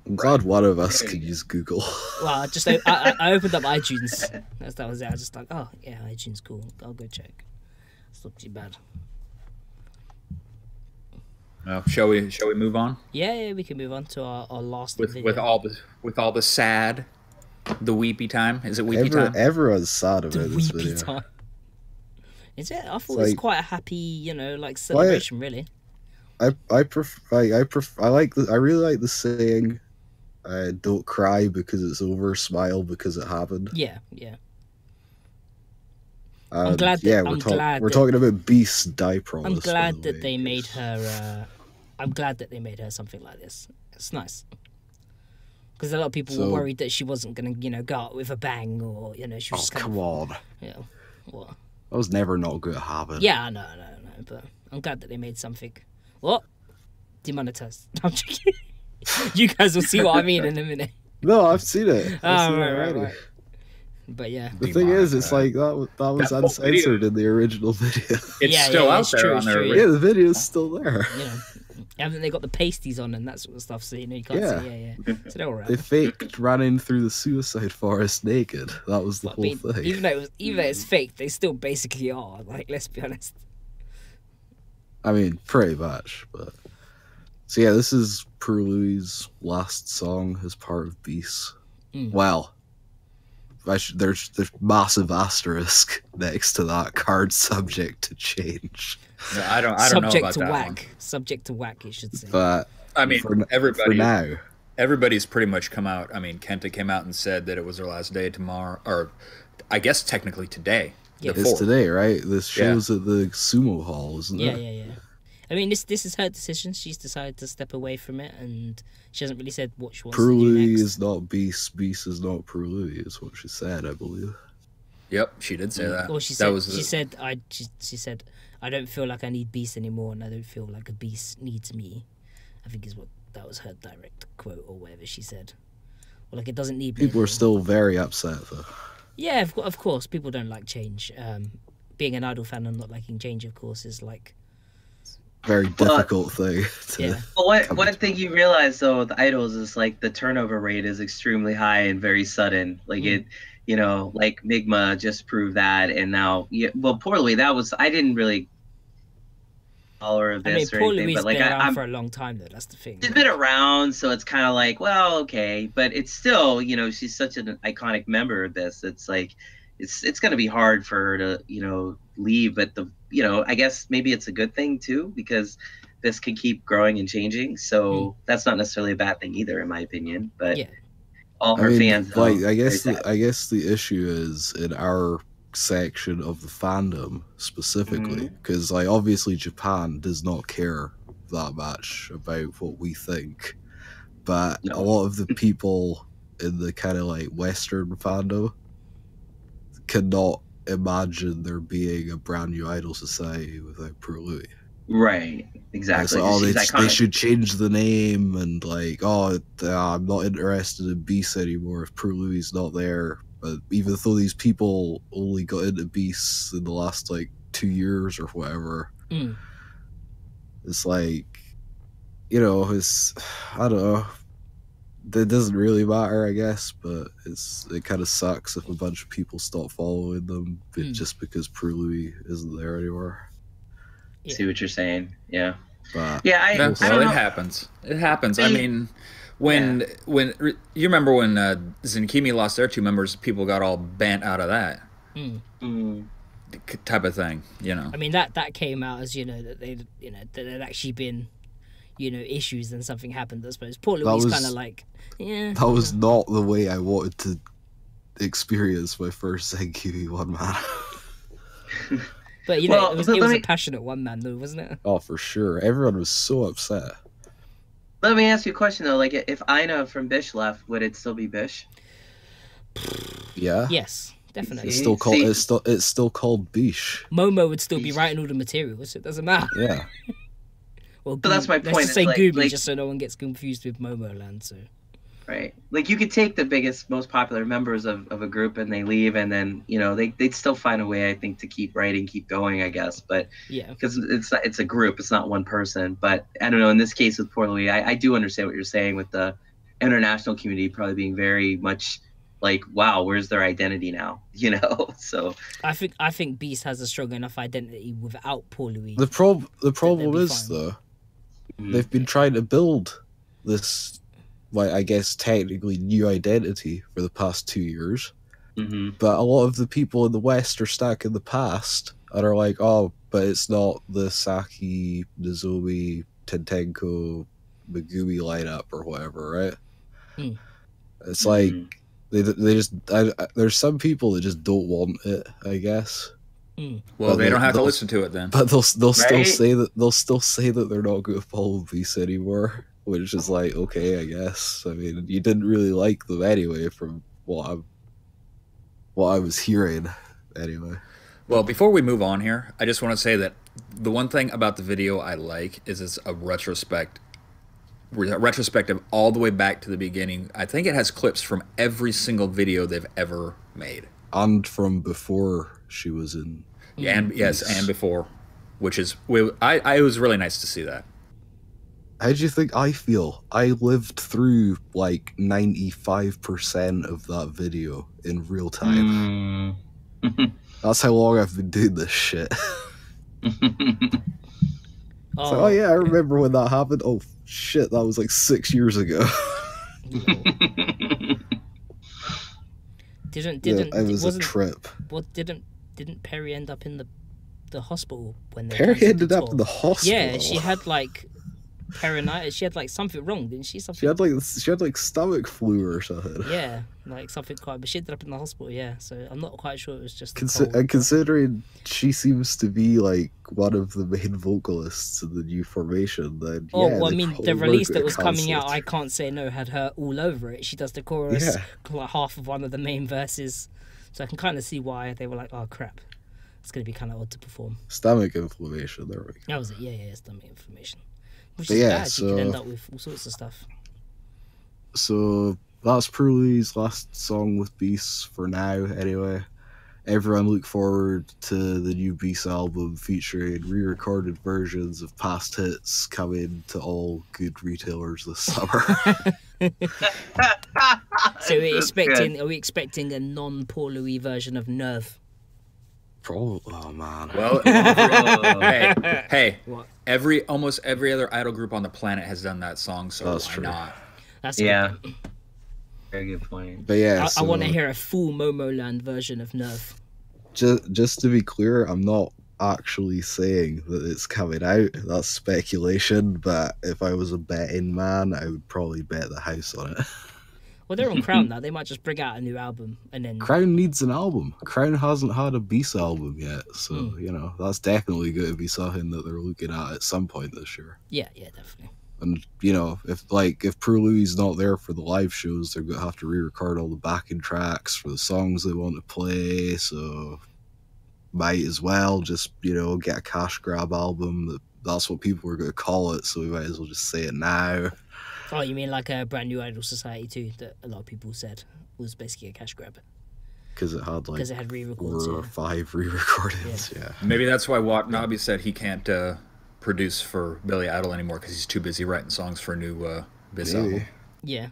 I'm glad one of us can use Google. Well, I opened up iTunes. That was it. I was just like, oh yeah, iTunes, cool. I'll go check. It's not too bad. Shall we move on? Yeah, we can move on to our last video. with all the sad, the weepy time. Is it weepy time? Everyone's sad about this video. Time. Is it? I thought it was quite a happy, celebration, really. I really like the saying, "Don't cry because it's over, smile because it happened." Yeah. I'm glad. We're talking about Beast Die Promise. I'm glad that they made her. I'm glad that they made her something like this. It's nice. Because a lot of people were worried that she wasn't going to, go out with a bang, or she was just come on. What? That was never not going to happen. Yeah, I know, but I'm glad that they made something. What? Demonetized. I'm joking. You guys will see what I mean in a minute. No, I've seen it. Right. But yeah. The thing is, it's like that was uncensored in the original video. It's still out there on there. Yeah, the video's still there. Haven't they got the pasties on and that sort of stuff, so you can't see. Yeah. So they're all right. They faked running through the suicide forest naked. That was the whole thing. Even though it's fake, they still basically are. Like, let's be honest. I mean, pretty much. But so yeah, this is Poor Louis' last song as part of Beast. Well, there's massive asterisk next to that card, subject to change. No, I don't know about that one. Subject to whack, you should say. But I mean, for now, everybody's pretty much come out. I mean, Kenta came out and said that it was her last day tomorrow, or I guess technically today. Yeah. It's today, right? This show's at the Sumo Hall, isn't it? Yeah. I mean, this is her decision. She's decided to step away from it, and she hasn't really said what she wants to do next. Louis is not Beast. Beast is not Poor Louis, is what she said, I believe. Yep, she did say that. Well, she said, I don't feel like I need Beast anymore, and I don't feel like a Beast needs me. I think that was her direct quote, or whatever she said. Well, like, it doesn't need me. People are still very upset, though. Yeah, of course. People don't like change. Being an Idol fan and not liking change, of course, is like very difficult thing. But one thing you realize though with idols is like the turnover rate is extremely high and very sudden. Like it, like Migma just proved that, and now Poor Louis, I didn't really follow this or Poor anything, Louis but like been around for a long time though. That's the thing. She's been around, so it's kind of like, well, okay, but it's still, she's such an iconic member of this. It's like, it's going to be hard for her to, leave, but I guess maybe it's a good thing too, because this can keep growing and changing. So that's not necessarily a bad thing either, in my opinion. But all her fans, I guess the issue is in our section of the fandom specifically, because like obviously Japan does not care that much about what we think, but a lot of the people in the kind of like Western fandom cannot imagine there being a brand new idol society without Poor Louis. Right, exactly. They should change the name, and like, I'm not interested in Beast anymore if Poor Louis is not there. But even though these people only got into Beast in the last like 2 years or whatever, it's like, it's, I don't know. It doesn't really matter, I guess, but it kind of sucks if a bunch of people stop following them just because Poor Louis isn't there anymore. Yeah. See what you're saying? Yeah. But I don't know. It happens. It happens. I mean, when you remember when Zenkimi lost their 2 members, people got all bent out of that type of thing. I mean, that came out as that they that there'd actually been issues, and something happened. I suppose Poor Louis kind of like that was not the way I wanted to experience my first Zenkimi one man. But it was a passionate one man though, wasn't it? Oh, for sure. Everyone was so upset. Let me ask you a question though. Like, if Aina from Bish left, would it still be Bish? Yeah. Yes, definitely. It's still called Bish. Momo would still be writing all the materials. So it doesn't matter. Yeah. Well, but that's my point. Let's just say Gooby, just so no one gets confused with Momo Land. So. Right. Like, you could take the biggest, most popular members of a group and they leave, and then, they'd still find a way, I think, to keep writing, keep going, I guess. But because it's a group, it's not one person. But I don't know, in this case with Poor Louis, I do understand what you're saying with the international community probably being very much like, wow, where's their identity now? So I think Beast has a strong enough identity without Poor Louis. The problem is though, they've been trying to build this, I guess technically new identity for the past 2 years, but a lot of the people in the West are stuck in the past and are like, but it's not the Saki, Nozomi, Tentenko, Megumi lineup or whatever, right? It's like they just there's some people that just don't want it, I guess. Well, they don't have to listen to it then. But they'll still say that they're not going to follow Beast anymore. which is like, okay, I guess. I mean, you didn't really like them anyway, from what I was hearing, anyway. Well, before we move on here, I just want to say that the one thing about the video I like is it's a retrospective all the way back to the beginning. I think it has clips from every single video they've ever made, And from before she was in. yeah, and yes, and before, which is it was really nice to see that. How do you think I feel? I lived through like 95% of that video in real time. That's how long I've been doing this shit. Oh yeah, I remember when that happened. Oh shit, that was like 6 years ago. It was a trip. What didn't Perry end up in the hospital when they Perry cancelled the ended up tour? in the hospital. Yeah, she had like peritonitis. She had like something wrong, didn't she? Something. She had like stomach flu or something. Yeah, like something quite. But she ended up in the hospital. Yeah, so I'm not quite sure it was just. And considering she seems to be like one of the main vocalists in the new formation, then well, I mean, the release that was coming out, I Can't Say No, had her all over it. She does the chorus, like half of one of the main verses, so I can kind of see why they were like, "Oh crap, it's gonna be kind of odd to perform." Stomach inflammation. There we go. That was it. Yeah, stomach inflammation. Which But is yeah, bad. so- You could end up with all sorts of stuff. So that's Purley's last song with Beast for now, anyway. Everyone look forward to the new Beast album featuring re-recorded versions of past hits coming to all good retailers this summer. So are we expecting a non-Paul Louis version of Nerve? Probably. Oh man. Well, hey, What? almost every other idol group on the planet has done that song, so That's why true. not? That's a Yeah. good point. Very good point. But yeah, I want to hear a full Momoland version of Nerve. just to be clear, I'm not actually saying that it's coming out. That's speculation. But if I was a betting man, I would probably bet the house on it. Well, they're on Crown now. They might just bring out a new album and then. Crown needs an album. Crown hasn't had a Beast album yet, so you know that's definitely going to be something that they're looking at some point this year. Yeah, definitely. And you know, if Pro Louis not there for the live shows, they're going to have to re-record all the backing tracks for the songs they want to play. So might as well just get a cash grab album. That's what people are going to call it. So we might as well just say it now. Oh, you mean like a Brand New Idol Society 2 that a lot of people said was basically a cash grab? Because it had like Because it had re-records. 4 or 5 re-recordings. Yeah. Maybe that's why Watanabe said he can't produce for Billy Idol anymore because he's too busy writing songs for a new Biz album. Yeah.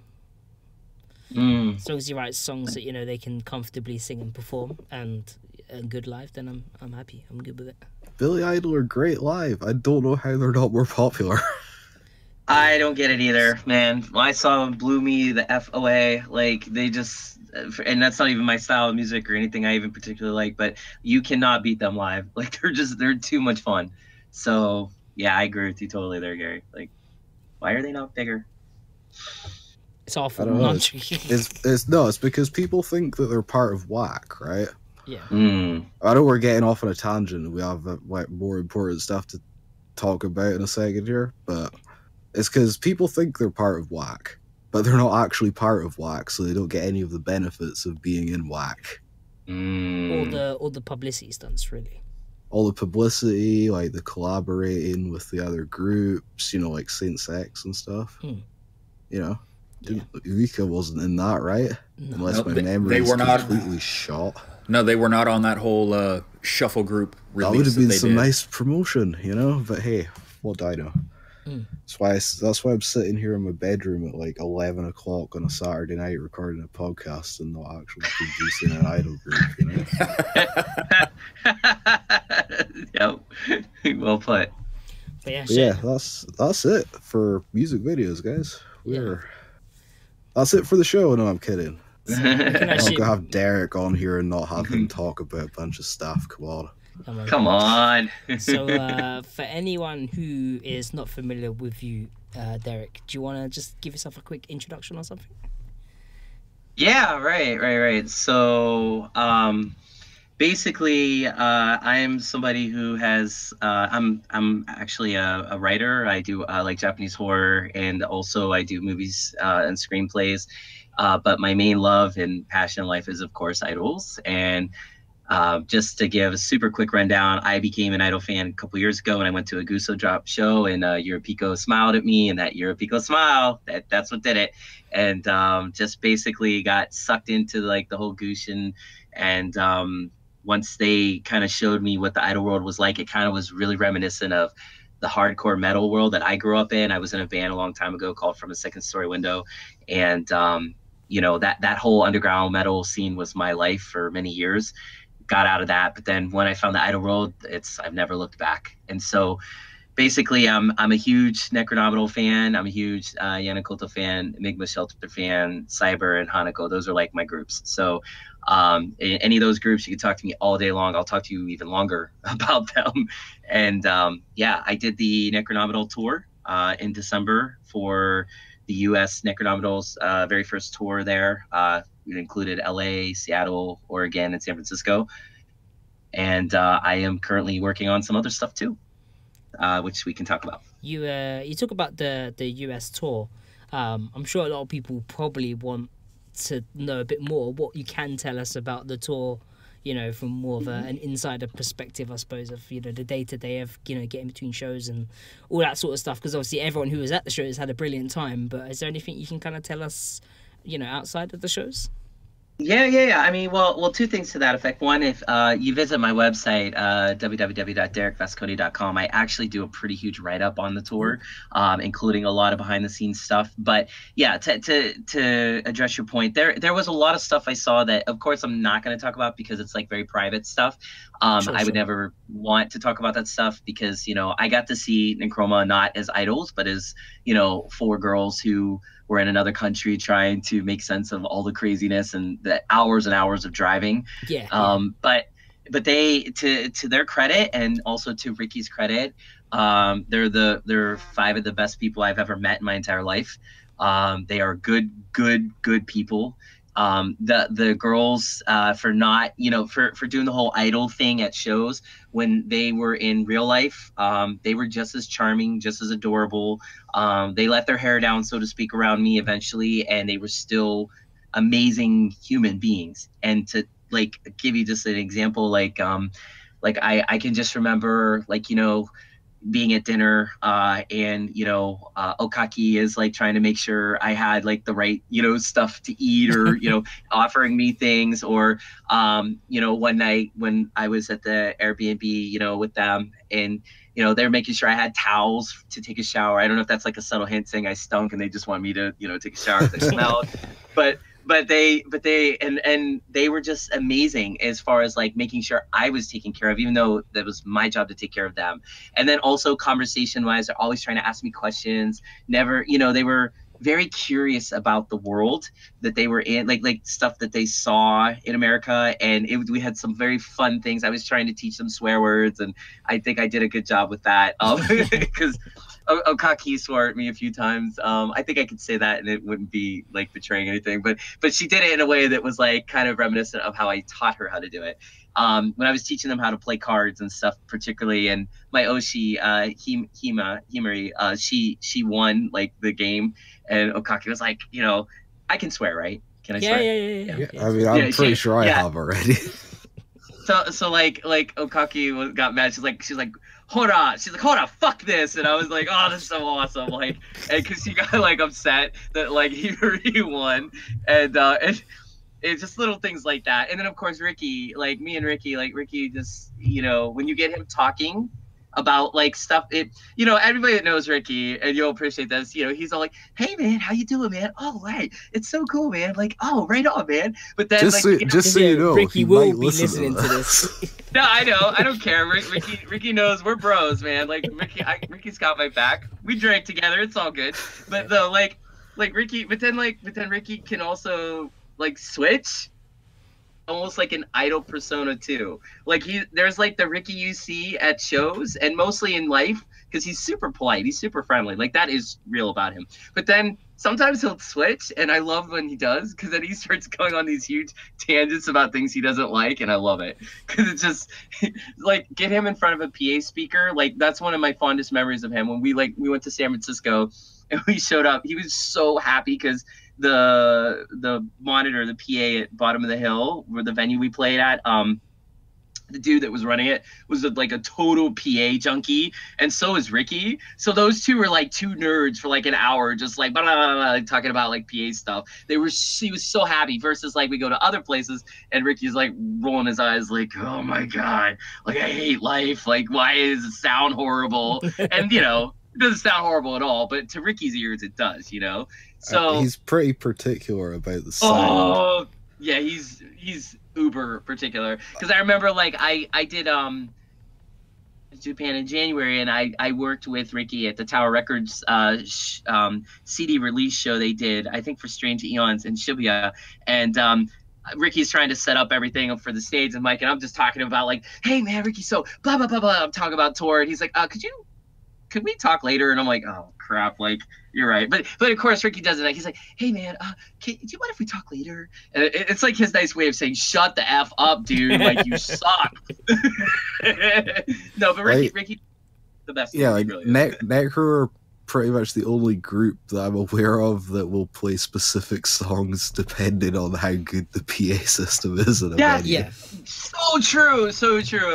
Mm. As long as he writes songs that they can comfortably sing and perform and good live, then I'm happy. I'm good with it. Billy Idol are great live. I don't know how they're not more popular. I don't get it either, man. When I saw them, blew me the F away. Like, they just, and that's not even my style of music or anything I even particularly like, but you cannot beat them live. Like, they're too much fun. So, yeah, I agree with you totally there, Gary. Like, why are they not bigger? It's awful. I don't know. It's, It's because people think that they're part of WAC, right? yeah. Mm. I know we're getting off on a tangent. We have more important stuff to talk about in a second here, but it's because people think they're part of WAC, but they're not actually part of WAC, so they don't get any of the benefits of being in WAC. Mm. All the publicity stunts, really. All the publicity, like the collaborating with the other groups, like Saint Sex and stuff. Yeah. Eureka wasn't in that, right? No. Unless Nope, my they memory is were not. completely shot. No, they were not on that whole shuffle group That would release have that been they some did. nice promotion, But hey, what do I know? That's why I'm sitting here in my bedroom at like 11 o'clock on a Saturday night recording a podcast and not actually producing an idol group. Yep. Well put. But yeah, But yeah, that's it for music videos, guys. That's it for the show. No, I'm kidding. we can I'm not actually, gonna have Derek on here and not have him talk about a bunch of stuff. Come on. Come on. So, for anyone who is not familiar with you, Derek, do you want to just give yourself a quick introduction or something? Yeah, right. So, Basically, I am somebody who has. I'm actually a writer. I do like Japanese horror, and also I do movies and screenplays. But my main love and passion in life is, of course, idols. And just to give a super quick rundown, I became an Idol fan a couple years ago when I went to a Guso Drop show, and Europico smiled at me, and that Europico smile, that's what did it. And just basically got sucked into like the whole Gushin. And once they kind of showed me what the Idol world was like, it kind of was really reminiscent of the hardcore metal world that I grew up in. I was in a band a long time ago called From a Second Story Window. And that whole underground metal scene was my life for many years. Got out of that, but then when I found the Idol world, I've never looked back. And so basically, I'm a huge Necronominal fan. I'm a huge Yanakoto fan, Enigma Shelter fan, Cyber, and Hanako. Those are like my groups. So in any of those groups, you can talk to me all day long. I'll talk to you even longer about them. And I did the Necronominal tour in December for the U.S. Necronominal's very first tour there. It included LA, Seattle, Oregon, and San Francisco. And I am currently working on some other stuff too, which we can talk about. You talk about the US tour. I'm sure a lot of people probably want to know a bit more. What you can tell us about the tour, from more of an insider perspective, I suppose, of the day-to-day of getting between shows and all that sort of stuff. Because obviously everyone who was at the shows had a brilliant time. But is there anything you can kind of tell us, outside of the shows? Yeah. I mean, well, two things to that effect. One, if you visit my website, www.derekvasconi.com, I actually do a pretty huge write-up on the tour, including a lot of behind-the-scenes stuff. But yeah, to address your point, there was a lot of stuff I saw that, of course, I'm not going to talk about because it's like very private stuff. I would never want to talk about that stuff because, I got to see Necroma not as idols, but as, 4 girls who were in another country trying to make sense of all the craziness and the hours and hours of driving. But they, to their credit and also to Ricky's credit, they're 5 of the best people I've ever met in my entire life. They are good people. The girls, for not, for doing the whole idol thing at shows when they were in real life, they were just as charming, just as adorable. They let their hair down, so to speak, around me eventually, and they were still amazing human beings. And to like give you just an example, I can just remember, being at dinner and Okaki is like trying to make sure I had like the right stuff to eat, or offering me things, or one night when I was at the Airbnb with them, and they're making sure I had towels to take a shower. I don't know if that's like a subtle hint saying I stunk and they just want me to take a shower because I smelled. But they were just amazing as far as like making sure I was taken care of, even though that was my job to take care of them. And then also conversation wise, they're always trying to ask me questions. Never, they were very curious about the world that they were in, like stuff that they saw in America. And we had some very fun things. I was trying to teach them swear words, and I think I did a good job with that because Okaki swore at me a few times. I think I could say that and it wouldn't be like betraying anything, but she did it in a way that was like kind of reminiscent of how I taught her how to do it. When I was teaching them how to play cards and stuff, particularly, and my Oshi, Himari, she won like the game, and Okaki was like, I can swear, right? Can I swear? Yeah. I mean, I'm pretty sure I have already. So like Okaki got mad. She's like, Hora! She's like, Hora, fuck this! And I was like, oh, that's so awesome! Like, and because she got like upset that like he won, and it's just little things like that. And then of course Ricky, like me and Ricky, just when you get him talking about like stuff, everybody that knows Ricky, and you'll appreciate this, he's all like, hey man, how you doing, man? Oh right, it's so cool, man. Like, oh, right on, man. But then just so you know, Ricky will be listening to this. No, I know, I don't care. Ricky knows we're bros, man. Like Ricky's got my back. We drank together, it's all good. But though like Ricky, but then Ricky can also like switch almost like an idol persona too. Like there's like the Ricky you see at shows and mostly in life, because he's super polite, he's super friendly, like that is real about him. But then sometimes he'll switch, and I love when he does, because then he starts going on these huge tangents about things he doesn't like, and I love it, because it's just like, get him in front of a PA speaker. Like, that's one of my fondest memories of him. When we went to San Francisco and we showed up, he was so happy because the monitor, the PA at Bottom of the Hill, where the venue we played at, the dude that was running it was like a total PA junkie, and so is Ricky. So those two were like two nerds for like an hour, just like blah, blah, blah, blah, talking about like PA stuff. He was so happy. Versus like we go to other places and Ricky's like rolling his eyes, like, oh my god, like I hate life. Like, why does it sound horrible? And it doesn't sound horrible at all, but to Ricky's ears it does. So he's pretty particular about the sound. Oh yeah, he's uber particular, because I remember like I did Japan in January, and I worked with Ricky at the Tower Records CD release show they did, I think, for Strange Eons in Shibuya, and Ricky's trying to set up everything for the stage, and Mike and I'm just talking about like, hey man, Ricky, so blah blah blah blah, I'm talking about tour, and he's like, could we talk later? And I'm like, oh crap, like, you're right. But of course Ricky doesn't. Like, he's like, hey man, do you mind if we talk later? And it's like his nice way of saying, shut the F up, dude. Like, you suck. No, but Ricky, the best. Yeah, like really Necro are pretty much the only group that I'm aware of that will play specific songs depending on how good the PA system is in a venue. Yeah. So true.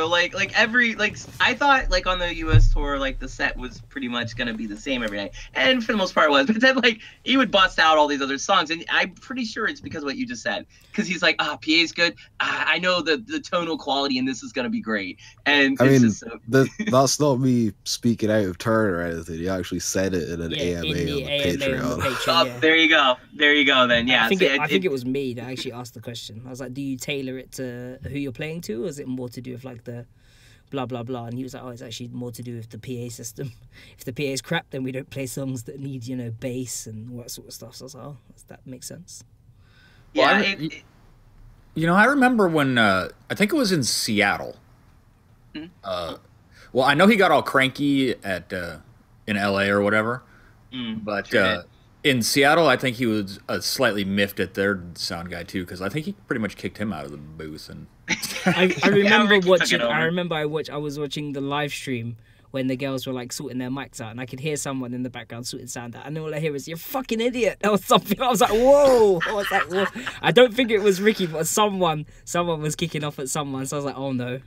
Like I thought like on the US tour, like the set was pretty much gonna be the same every night, and for the most part it was. But then like he would bust out all these other songs, and I'm pretty sure it's because of what you just said. Because he's like, PA's good. I know the tonal quality in this is gonna be great. And I mean, just so... that's not me speaking out of turn or anything. He actually said it in an AMA on the Patreon. Yeah. There you go. Then yeah, I think it was me that actually asked the question. I was like, do you tailor it to who you're playing to, or is it more to do with like the blah blah blah? And he was like, oh, it's actually more to do with the PA system. If the PA is crap, then we don't play songs that need bass and all that sort of stuff. So I was like, oh, that makes sense. Yeah, well, I remember when I think it was in Seattle. Mm-hmm. Well, I know he got all cranky at in LA or whatever, but sure in Seattle, I think he was slightly miffed at their sound guy too, because I think he pretty much kicked him out of the booth. And I remember watching. I was watching the live stream when the girls were like sorting their mics out, and I could hear someone in the background sorting sound out, and all I hear is, "You fucking idiot!" That was something. I was like, "Whoa!" Whoa. I don't think it was Ricky, but someone was kicking off at someone. So I was like, "Oh no!"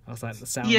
I was like, "The sound."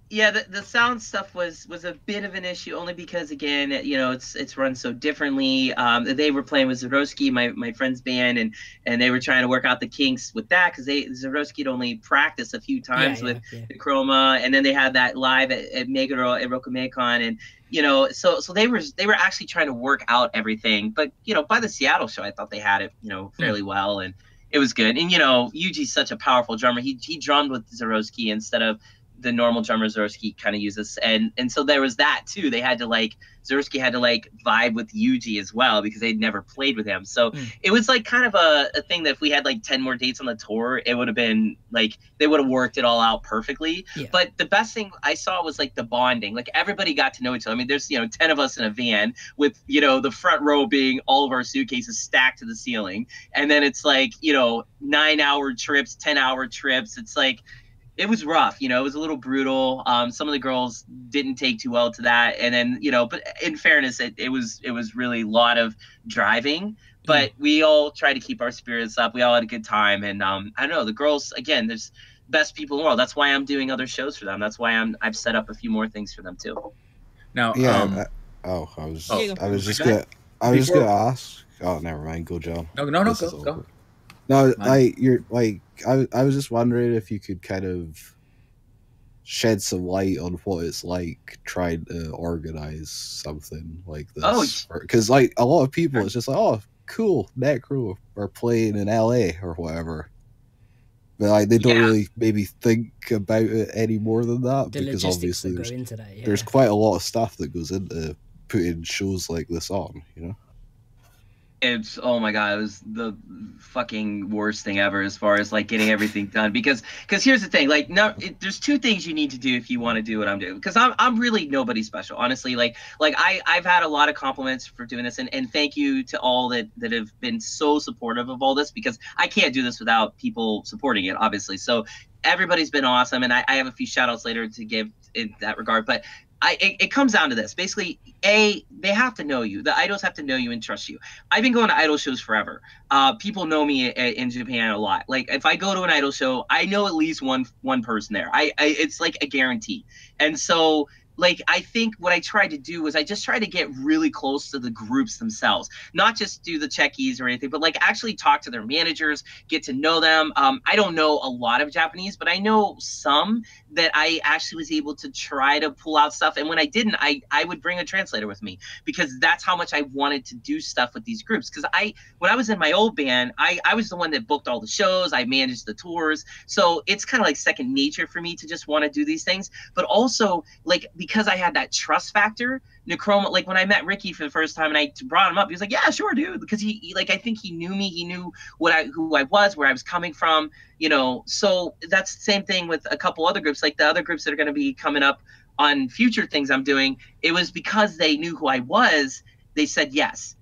Yeah, the sound stuff was a bit of an issue, only because again, it's run so differently. They were playing with Zorowski, my friend's band, and they were trying to work out the kinks with that, because Zorowski'd only practiced a few times with the Chroma, and then they had that live at Meguro at Rokumekon, and so they were actually trying to work out everything. But by the Seattle show, I thought they had it fairly well, and it was good. And Yuji's such a powerful drummer. He drummed with Zorowski instead of the normal drummer Zorowski kind of uses, and so there was that too. They had to Zorowski had to vibe with Yuji as well, because they'd never played with him. So it was kind of a thing that if we had 10 more dates on the tour, it would have been they would have worked it all out perfectly. Yeah. But the best thing I saw was the bonding. Everybody got to know each other. I mean, there's 10 of us in a van with the front row being all of our suitcases stacked to the ceiling, and then it's 9-hour trips, 10-hour trips. It's it was rough, it was a little brutal. Some of the girls didn't take too well to that. And then, but in fairness, it was really a lot of driving, but we all tried to keep our spirits up. We all had a good time. And I don't know, the girls, again, there's best people in the world. That's why I'm doing other shows for them. That's why I've set up a few more things for them too. Now, I was just gonna ask. Oh, never mind. Go, John. No, go. No, I was just wondering if you could kind of shed some light on what it's like trying to organize something like this. Because a lot of people, it's just oh, cool, Necro are playing in LA or whatever. But they don't really maybe think about it any more than that, because obviously there's quite a lot of stuff that goes into putting shows like this on, It's, oh my god, it was the fucking worst thing ever as far as like getting everything done, because here's the thing, like, no, there's two things you need to do if you want to do what I'm doing, because I'm really nobody special, honestly. Like I've had a lot of compliments for doing this, and thank you to all that have been so supportive of all this, because I can't do this without people supporting it, obviously. So everybody's been awesome, and I have a few shout outs later to give in that regard, but it comes down to this. Basically, they have to know you. The idols have to know you and trust you. I've been going to idol shows forever. People know me in Japan a lot. Like, if I go to an idol show, I know at least one person there. It's like a guarantee. And so, like, I think what I tried to do was I just tried to get really close to the groups themselves, not just do the checkies or anything, but like actually talk to their managers, get to know them. I don't know a lot of Japanese, but I know some that I actually was able to try to pull out stuff. And when I didn't, I would bring a translator with me, because that's how much I wanted to do stuff with these groups. Because when I was in my old band, I was the one that booked all the shows, I managed the tours. So it's kind of like second nature for me to just want to do these things. But also, like, because I had that trust factor, Necroma, like when I met Ricky for the first time and I brought him up, he was like, yeah, sure, dude. Because he like, I think he knew me. He knew who I was, where I was coming from, you know. So that's the same thing with a couple other groups, like the other groups that are going to be coming up on future things I'm doing. It was because they knew who I was, they said yes.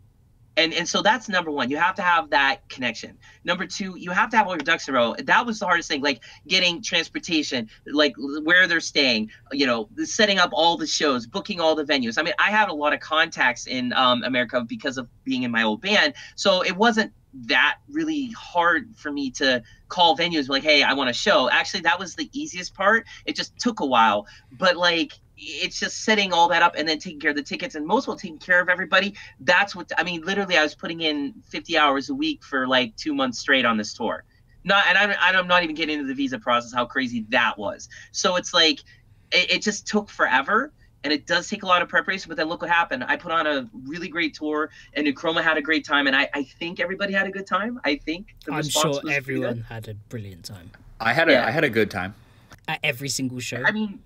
And so that's number one. You have to have that connection. Number two, you have to have all your ducks in a row. That was the hardest thing, like getting transportation, like where they're staying, you know, setting up all the shows, booking all the venues. I mean, I had a lot of contacts in America because of being in my old band. So it wasn't that really hard for me to call venues like, hey, I want a show. Actually, that was the easiest part. It just took a while. But like, it's just setting all that up and then taking care of the tickets, and most of all taking care of everybody. That's what, I mean, literally I was putting in 50 hours a week for like 2 months straight on this tour. I'm not even getting into the visa process, how crazy that was. So it's like, it just took forever, and it does take a lot of preparation, but then look what happened. I put on a really great tour, and Necroma had a great time, and I think everybody had a good time. I think I'm sure everyone had a brilliant time. I had a good time at every single show. I mean,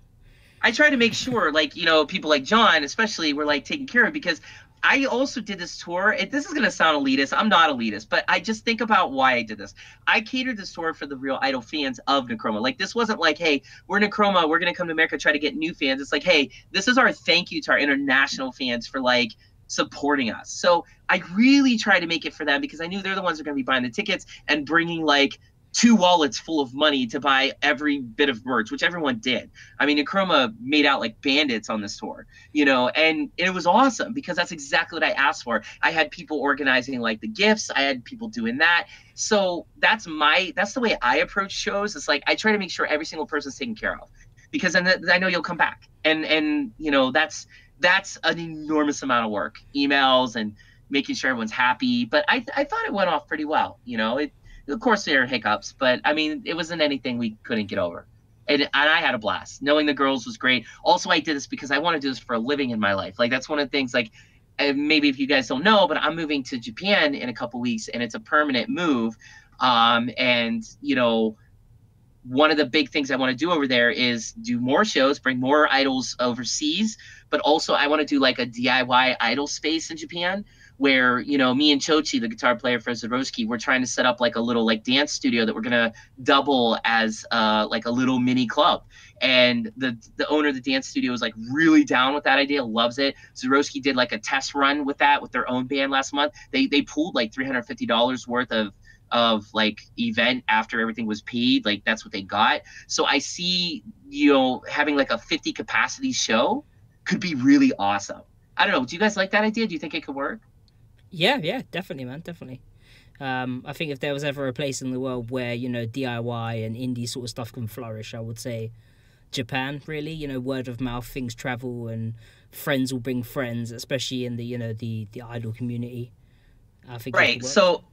I try to make sure, like, you know, people like John especially were like taken care of, because I also did this tour. This is going to sound elitist. I'm not elitist, but I just think about why I did this. I catered this tour for the real idol fans of Necroma. Like, this wasn't like, hey, we're Necroma, we're going to come to America, try to get new fans. It's like, hey, this is our thank you to our international fans for like supporting us. So I really try to make it for them, because I knew they're the ones who are going to be buying the tickets and bringing like 2 wallets full of money to buy every bit of merch, which everyone did. I mean, Necroma made out like bandits on this tour, you know, and it was awesome because that's exactly what I asked for. I had people organizing like the gifts. I had people doing that. So that's the way I approach shows. It's like, I try to make sure every single person's taken care of, because then I know you'll come back. And you know, that's an enormous amount of work, emails and making sure everyone's happy. But I thought it went off pretty well. You know, of course there are hiccups, but I mean, it wasn't anything we couldn't get over. And I had a blast. Knowing the girls was great. Also, I did this because I want to do this for a living in my life. Like, that's one of the things, like, maybe if you guys don't know, but I'm moving to Japan in a couple weeks, and it's a permanent move. And, you know, one of the big things I want to do over there is do more shows, bring more idols overseas, but also I want to do like a DIY idol space in Japan, where, you know, me and Chochi, the guitar player for Zarowski, we're trying to set up like a little like dance studio that we're gonna double as like a little mini club. And the owner of the dance studio is like really down with that idea, loves it. Zarowski did like a test run with that with their own band last month. They pulled like $350 worth of like event after everything was paid. Like, that's what they got. So I see, you know, having like a 50 capacity show could be really awesome. I don't know. Do you guys like that idea? Do you think it could work? Yeah, definitely, man, definitely. I think if there was ever a place in the world where, you know, DIY and indie sort of stuff can flourish, I would say Japan, really. You know, word of mouth, things travel, and friends will bring friends, especially in the, you know, the idol community. I think right. So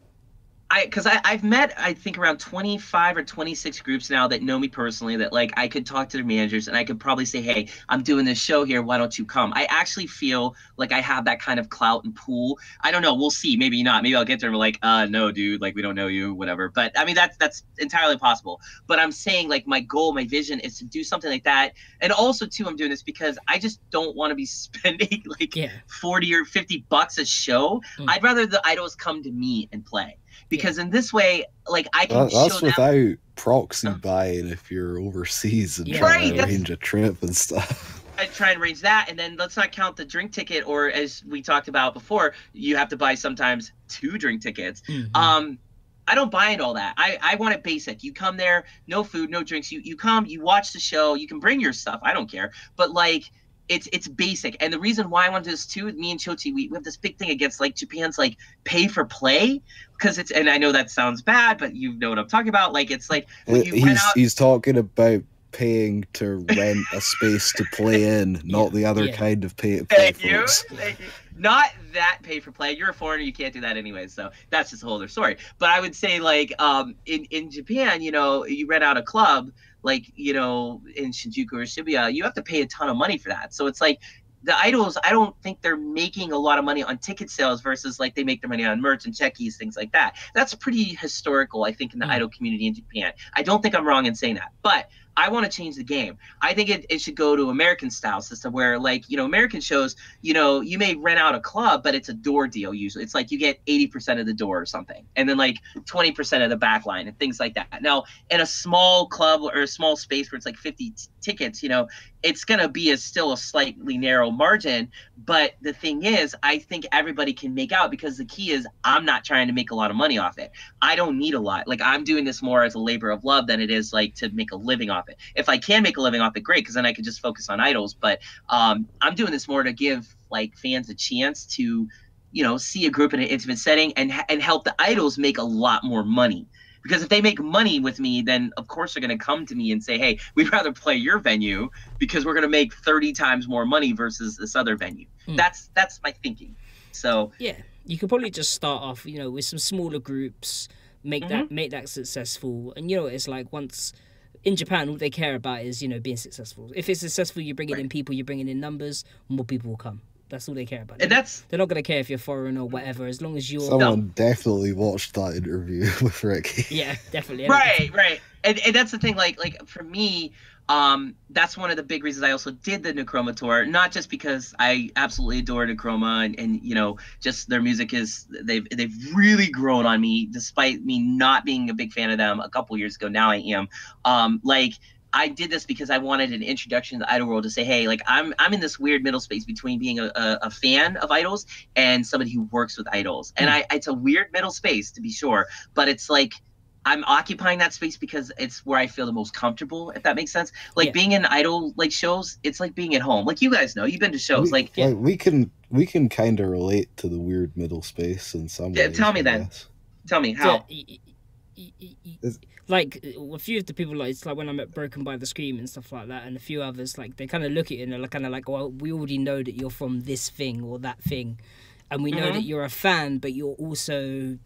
I've met, I think, around 25 or 26 groups now that know me personally, that like I could talk to their managers and I could probably say, hey, I'm doing this show here, why don't you come? I actually feel like I have that kind of clout and pool. I don't know, we'll see, maybe not. Maybe I'll get there and be like, no, dude, like we don't know you, whatever. But I mean, that's entirely possible. But I'm saying, like, my goal, my vision is to do something like that. And also too, I'm doing this because I just don't want to be spending like 40 or $50 a show. I'd rather the idols come to me and play. Because in this way, like, I can that's show without them... proxy buying if you're overseas and trying to arrange a trip and stuff. I try and arrange that, and then let's not count the drink ticket, or as we talked about before, you have to buy sometimes 2 drink tickets. I don't buy it all that. I want it basic. You come there, no food, no drinks. You come, you watch the show, you can bring your stuff. I don't care. But like, it's basic. And the reason why I want to do this too, me and Chochi, we have this big thing against like Japan's like pay for play, because it's, and I know that sounds bad, but you know what I'm talking about. Like, it's like when you rent out... he's talking about paying to rent a space to play in, not the other kind of pay to play. Thank you. Not that pay for play. You're a foreigner, you can't do that anyway, so that's just a whole other story. But I would say, like, in Japan, you know, you rent out a club, like, you know, in Shinjuku or Shibuya, you have to pay a ton of money for that. So it's like, the idols, I don't think they're making a lot of money on ticket sales versus like they make their money on merch and checkies, things like that. That's pretty historical, I think, in the idol community in Japan. I don't think I'm wrong in saying that, but I want to change the game. I think it should go to American style system where, like, you know, American shows, you know, you may rent out a club, but it's a door deal usually. It's like you get 80% of the door or something, and then like 20% of the back line and things like that. Now, in a small club or a small space where it's like 50 tickets, you know, it's going to be still a slightly narrow margin. But the thing is, I think everybody can make out, because the key is I'm not trying to make a lot of money off it. I don't need a lot. Like, I'm doing this more as a labor of love than it is like to make a living off it. If I can make a living off it, great, because then I could just focus on idols. But I'm doing this more to give like fans a chance to, you know, see a group in an intimate setting and help the idols make a lot more money. Because if they make money with me, then of course they're going to come to me and say, hey, we'd rather play your venue because we're going to make 30 times more money versus this other venue. That's my thinking. So yeah, you could probably just start off, you know, with some smaller groups, make that successful. And you know, it's like, once in Japan, all they care about is, you know, being successful. If it's successful, you're bringing in people, you're bringing in numbers, more people will come. That's all they care about. And they're not going to care if you're foreign or whatever, as long as you're... Someone definitely watched that interview with Ricky. Yeah, definitely. Right. And that's the thing, like for me, that's one of the big reasons I also did the Necroma tour, not just because I absolutely adore Necroma and you know, just their music is, they've really grown on me, despite me not being a big fan of them a couple years ago. Now I am. Like, I did this because I wanted an introduction to the idol world, to say, hey, like, I'm in this weird middle space between being a fan of idols and somebody who works with idols. And it's a weird middle space, to be sure, but it's like, I'm occupying that space because it's where I feel the most comfortable, if that makes sense. Like, being in idol like shows, it's like being at home. Like, you guys know, you've been to shows. We can kind of relate to the weird middle space in some ways. Tell me then. Tell me how. Like, a few of the people, like, it's like when I'm at Broken by the Scream and stuff like that, and a few others, like, they kind of look at you and they're kind of like, well, we already know that you're from this thing or that thing, and we know that you're a fan, but you're also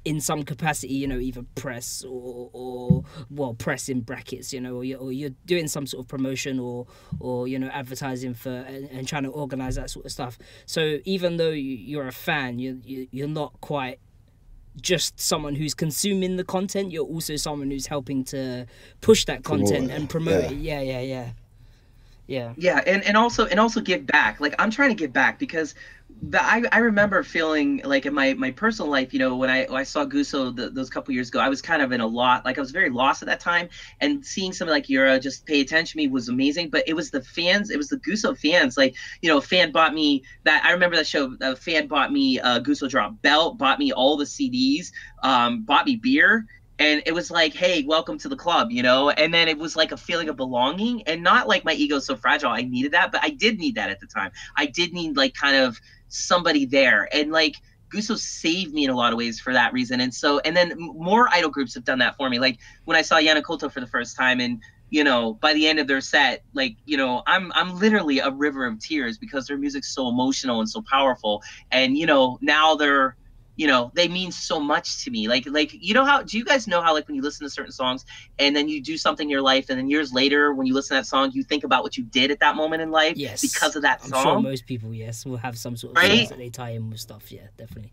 in some capacity, you know, either press or well, press in brackets, you know, or you're doing some sort of promotion or you know, advertising for and trying to organize that sort of stuff. So even though you're a fan, you're not quite just someone who's consuming the content. You're also someone who's helping to push that content and promote it. Yeah, and also give back. Like, I'm trying to give back because I remember feeling like in my personal life, you know, when I saw Guso those couple years ago, I was kind of in a lot, like I was very lost at that time, and seeing somebody like Yura just pay attention to me was amazing. But it was the fans, it was the Guso fans. Like, you know, a fan bought me that, I remember that show, a fan bought me a Guso drop belt, bought me all the CDs, bought me beer. And it was like, hey, welcome to the club, you know? And then it was like a feeling of belonging, and not like my ego's so fragile I needed that, but I did need that at the time. I did need like kind of somebody there. And like Guso saved me in a lot of ways for that reason. And so, and then more idol groups have done that for me. Like when I saw Yanakoto for the first time, and you know, by the end of their set, like, you know, I'm literally a river of tears because their music's so emotional and so powerful. And, you know, now they're you know, they mean so much to me. Like, you know how, do you guys know how, like, when you listen to certain songs and then you do something in your life, and then years later when you listen to that song, you think about what you did at that moment in life Yes. because of that I'm song? sure most people, yes, will have some sort of songs that they tie in with stuff. Yeah, definitely.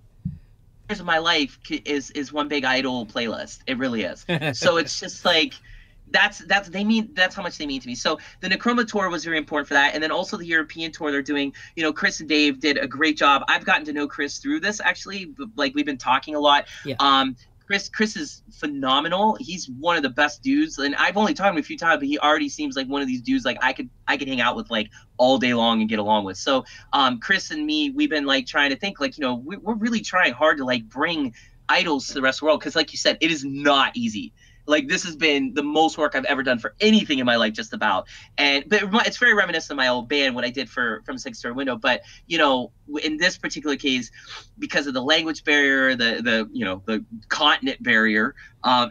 Years of my life is one big Idol playlist. It really is. So it's just like, that's how much they mean to me. So the Necroma tour was very important for that, and then also the European tour they're doing. You know, Chris and Dave did a great job. I've gotten to know Chris through this, actually. Like, we've been talking a lot. Yeah. Chris is phenomenal. He's one of the best dudes, and I've only talked to him a few times, but he already seems like one of these dudes like I could hang out with like all day long and get along with. So Chris and me, we've been like trying to think, like, you know, we're really trying hard to like bring idols to the rest of the world, because like you said, it is not easy. Like, this has been the most work I've ever done for anything in my life, just about. But it's very reminiscent of my old band, what I did for From Six Story Window. But, you know, in this particular case, because of the language barrier, the you know, the continent barrier,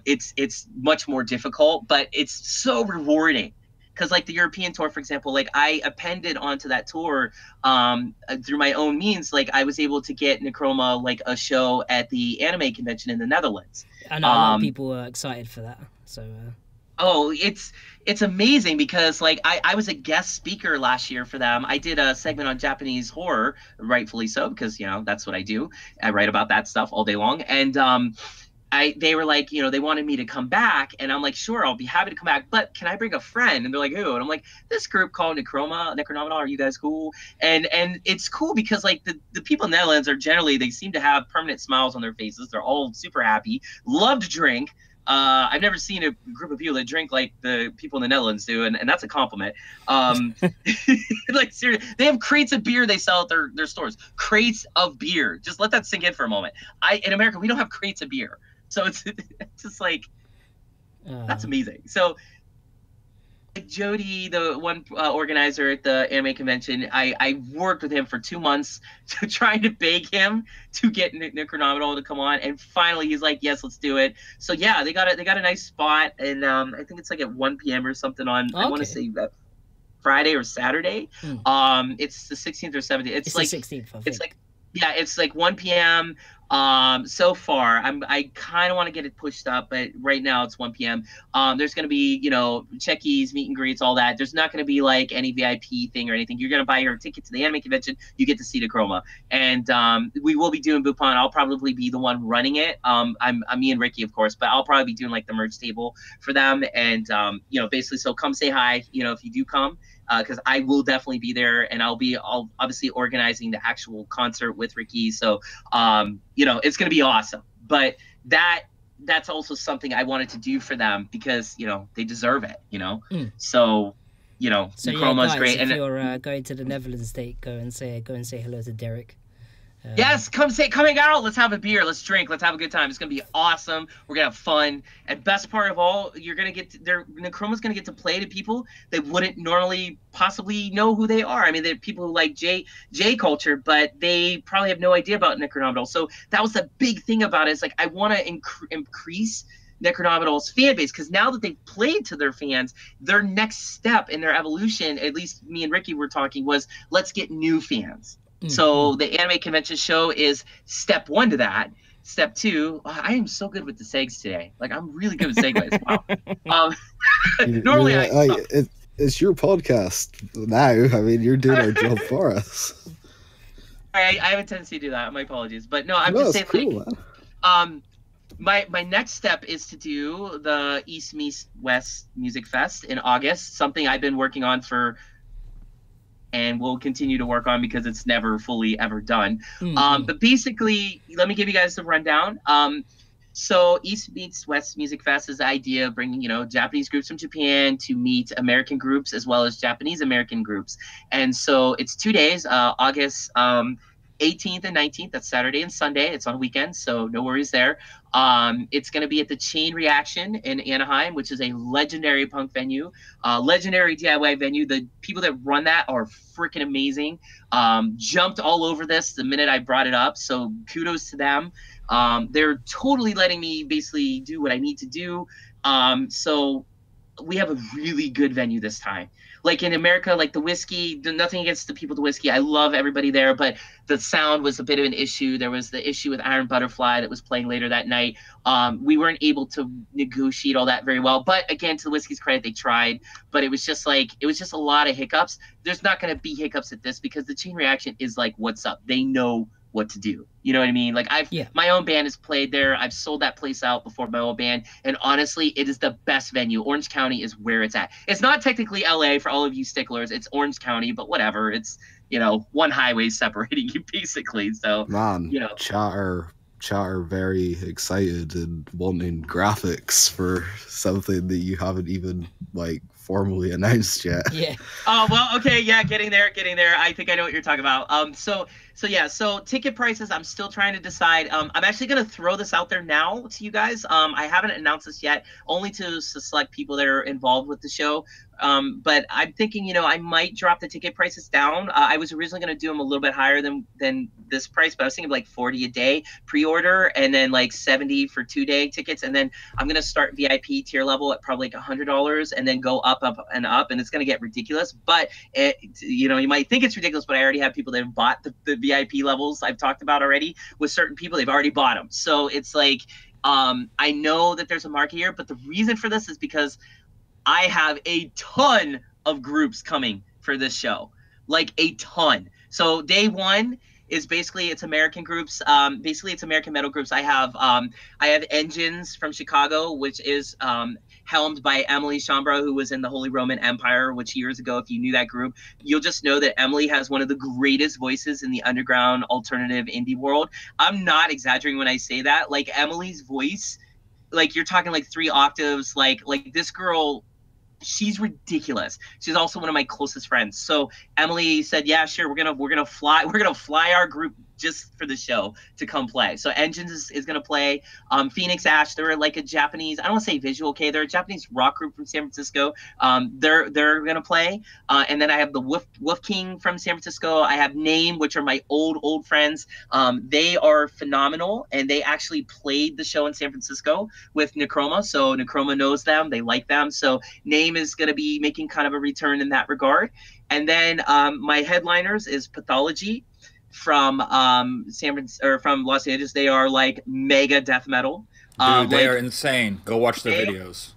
it's much more difficult, but it's so rewarding. Because like the European tour, for example, like I appended onto that tour through my own means. Like, I was able to get Necroma like a show at the anime convention in the Netherlands. I know a lot of people were excited for that. So. Oh, it's amazing, because like I was a guest speaker last year for them. I did a segment on Japanese horror, rightfully so, because, you know, that's what I do. I write about that stuff all day long, and they were like, you know, they wanted me to come back, and I'm like, sure, I'll be happy to come back, but can I bring a friend? And they're like, who? And I'm like, this group called Necronomidol. Are you guys cool? And it's cool because like the people in the Netherlands are generally, they seem to have permanent smiles on their faces. They're all super happy, love to drink. I've never seen a group of people that drink like the people in the Netherlands do, and that's a compliment. Like, seriously, they have crates of beer they sell at their stores. Crates of beer. Just let that sink in for a moment. In America, we don't have crates of beer. So it's just like, that's amazing. So Jody, the one organizer at the anime convention, I worked with him for 2 months trying to beg him to get Necronomidol to come on, and finally he's like, yes, let's do it. So yeah, they got a nice spot, and I think it's like at 1 p.m. or something on, I want to say Friday or Saturday. It's the 16th or 17th. It's like the 16th, I think. It's like, yeah, it's like 1 p.m. So far, I kind of want to get it pushed up, but right now it's 1 p.m. There's going to be, you know, checkies, meet and greets, all that. There's not going to be like any VIP thing or anything. You're going to buy your ticket to the anime convention. You get to see Necroma, and we will be doing Bupan. I'll probably be the one running it. I'm me and Ricky, of course, but I'll probably be doing like the merch table for them, and you know, basically, so come say hi, you know, if you do come. Because I will definitely be there, and I'll obviously organizing the actual concert with Ricky. So, you know, it's going to be awesome. But that's also something I wanted to do for them, because, you know, they deserve it, you know? So, you know, so Necroma is great. If and you're going to the Netherlands state, go and say hello to Derek. Yes, come hang out. Let's have a beer. Let's drink. Let's have a good time. It's gonna be awesome. We're gonna have fun. And best part of all, you're gonna get Necroma's gonna get to play to people that wouldn't normally possibly know who they are. I mean, they're people who like J culture, but they probably have no idea about Necronomidol. So that was the big thing about it. It's like, I want to increase Necronomidol's fan base, because now that they've played to their fans, their next step in their evolution, at least me and Ricky were talking, was let's get new fans. So the anime convention show is step 1 to that. Step 2, I am so good with the segs today. Like, I'm really good with segues. Wow. Normally it's your podcast now. I mean, you're doing our job for us. I have a tendency to do that. My apologies, but no, I'm just saying, cool, like, my next step is to do the East Meets West Music Fest in August. Something I've been working on and we'll continue to work on, because it's never fully ever done. But basically, let me give you guys the rundown. So East Meets West Music Fest is the idea of bringing, you know, Japanese groups from Japan to meet American groups as well as Japanese American groups. And so it's 2 days, August 18th and 19th. That's Saturday and Sunday. It's on weekends, so no worries there. It's going to be at the Chain Reaction in Anaheim, which is a legendary punk venue, legendary DIY venue. The people that run that are freaking amazing. Jumped all over this the minute I brought it up, so kudos to them. They're totally letting me basically do what I need to do. So we have a really good venue this time. Like in America, like the whiskey, nothing against the people at the whiskey. I love everybody there, but the sound was a bit of an issue. There was the issue with Iron Butterfly that was playing later that night. We weren't able to negotiate all that very well. But again, to the whiskey's credit, they tried. But it was just a lot of hiccups. There's not going to be hiccups at this because the chain reaction is like, what's up? They know what to do. You know what I mean? Like my own band has played there. I've sold that place out before my own band. And honestly, it is the best venue. Orange County is where it's at. It's not technically LA for all of you sticklers. It's Orange County, but whatever. It's, one highway separating you basically. So, Man, chatter very excited and wanting graphics for something that you haven't even formally announced yet. Yeah. Oh, well, okay, yeah, getting there. I think I know what you're talking about. So ticket prices, I'm still trying to decide. I'm actually going to throw this out there now to you guys. I haven't announced this yet, only to select people that are involved with the show. But I'm thinking, I might drop the ticket prices down. I was originally going to do them a little bit higher than this price, but I was thinking like 40 a day pre-order and then like 70 for 2-day tickets. And then I'm going to start VIP tier level at probably like $100 and then go up, and it's going to get ridiculous. But, you might think it's ridiculous, but I already have people that have bought the VIP levels I've talked about already with certain people. They've already bought them. So it's like, I know that there's a market here, but the reason for this is because I have a ton of groups coming for this show, like a ton. So day one is it's American groups. It's American metal groups. I have Engines from Chicago, which is helmed by Emily Schambra, who was in the Holy Roman Empire, which years ago, if you knew that group, you'll just know that Emily has one of the greatest voices in the underground alternative indie world. I'm not exaggerating when I say that. Like Emily's voice, like you're talking like 3 octaves, like this girl, she's ridiculous. She's also one of my closest friends. So Emily said, yeah, sure, we're gonna fly our group just for the show to come play. So Engines is gonna play. Phoenix Ash, they're like a Japanese, I don't want to say visual K, they're a Japanese rock group from San Francisco. They're gonna play. And then I have the Wolf King from San Francisco. I have Name, which are my old friends. They are phenomenal, and they actually played the show in San Francisco with Necroma. So Necroma knows them, they like them. So Name is gonna be making kind of a return in that regard. And then my headliners is Pathology from from Los Angeles. They are like mega death metal. Dude, they are insane. Go watch their videos.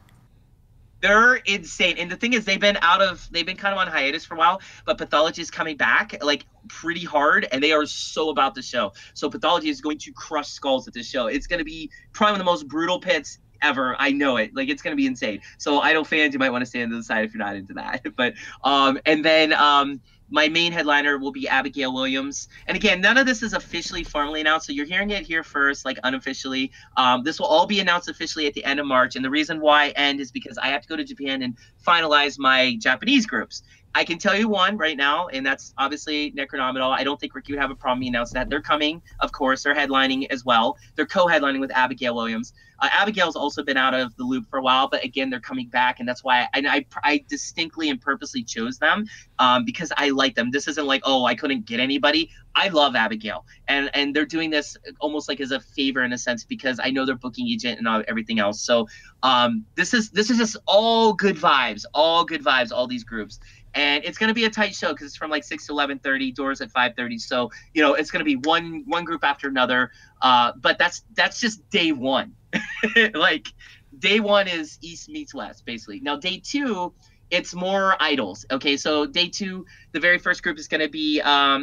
They're insane. And the thing is, they've been kind of on hiatus for a while, but Pathology is coming back like pretty hard, and they are so about the show. So Pathology is going to crush skulls at this show. It's going to be probably one of the most brutal pits ever. I know it. Like, it's going to be insane. So Idol fans, you might want to stand to the side if you're not into that. But and then my main headliner will be Abigail Williams. And again, none of this is officially formally announced, so you're hearing it here first, like unofficially. This will all be announced officially at the end of March. And the reason why end is because I have to go to Japan and finalize my Japanese groups. I can tell you one right now, and that's obviously Necronomidol. I don't think Ricky would have a problem announcing that. They're coming, of course. They're headlining as well. They're co-headlining with Abigail Williams. Abigail's also been out of the loop for a while, but again, they're coming back, and that's why I distinctly and purposely chose them because I like them. This isn't like, oh, I couldn't get anybody. I love Abigail, and they're doing this almost like as a favor in a sense because I know they're booking agent and everything else. So this is just all good vibes, all these groups. And it's going to be a tight show because it's from like 6 to 11:30, doors at 5:30. So, it's going to be one group after another. But that's just day one. Like, day one is East meets West, basically. Now, day two, it's more idols. Okay, so day two, the very first group is going to be,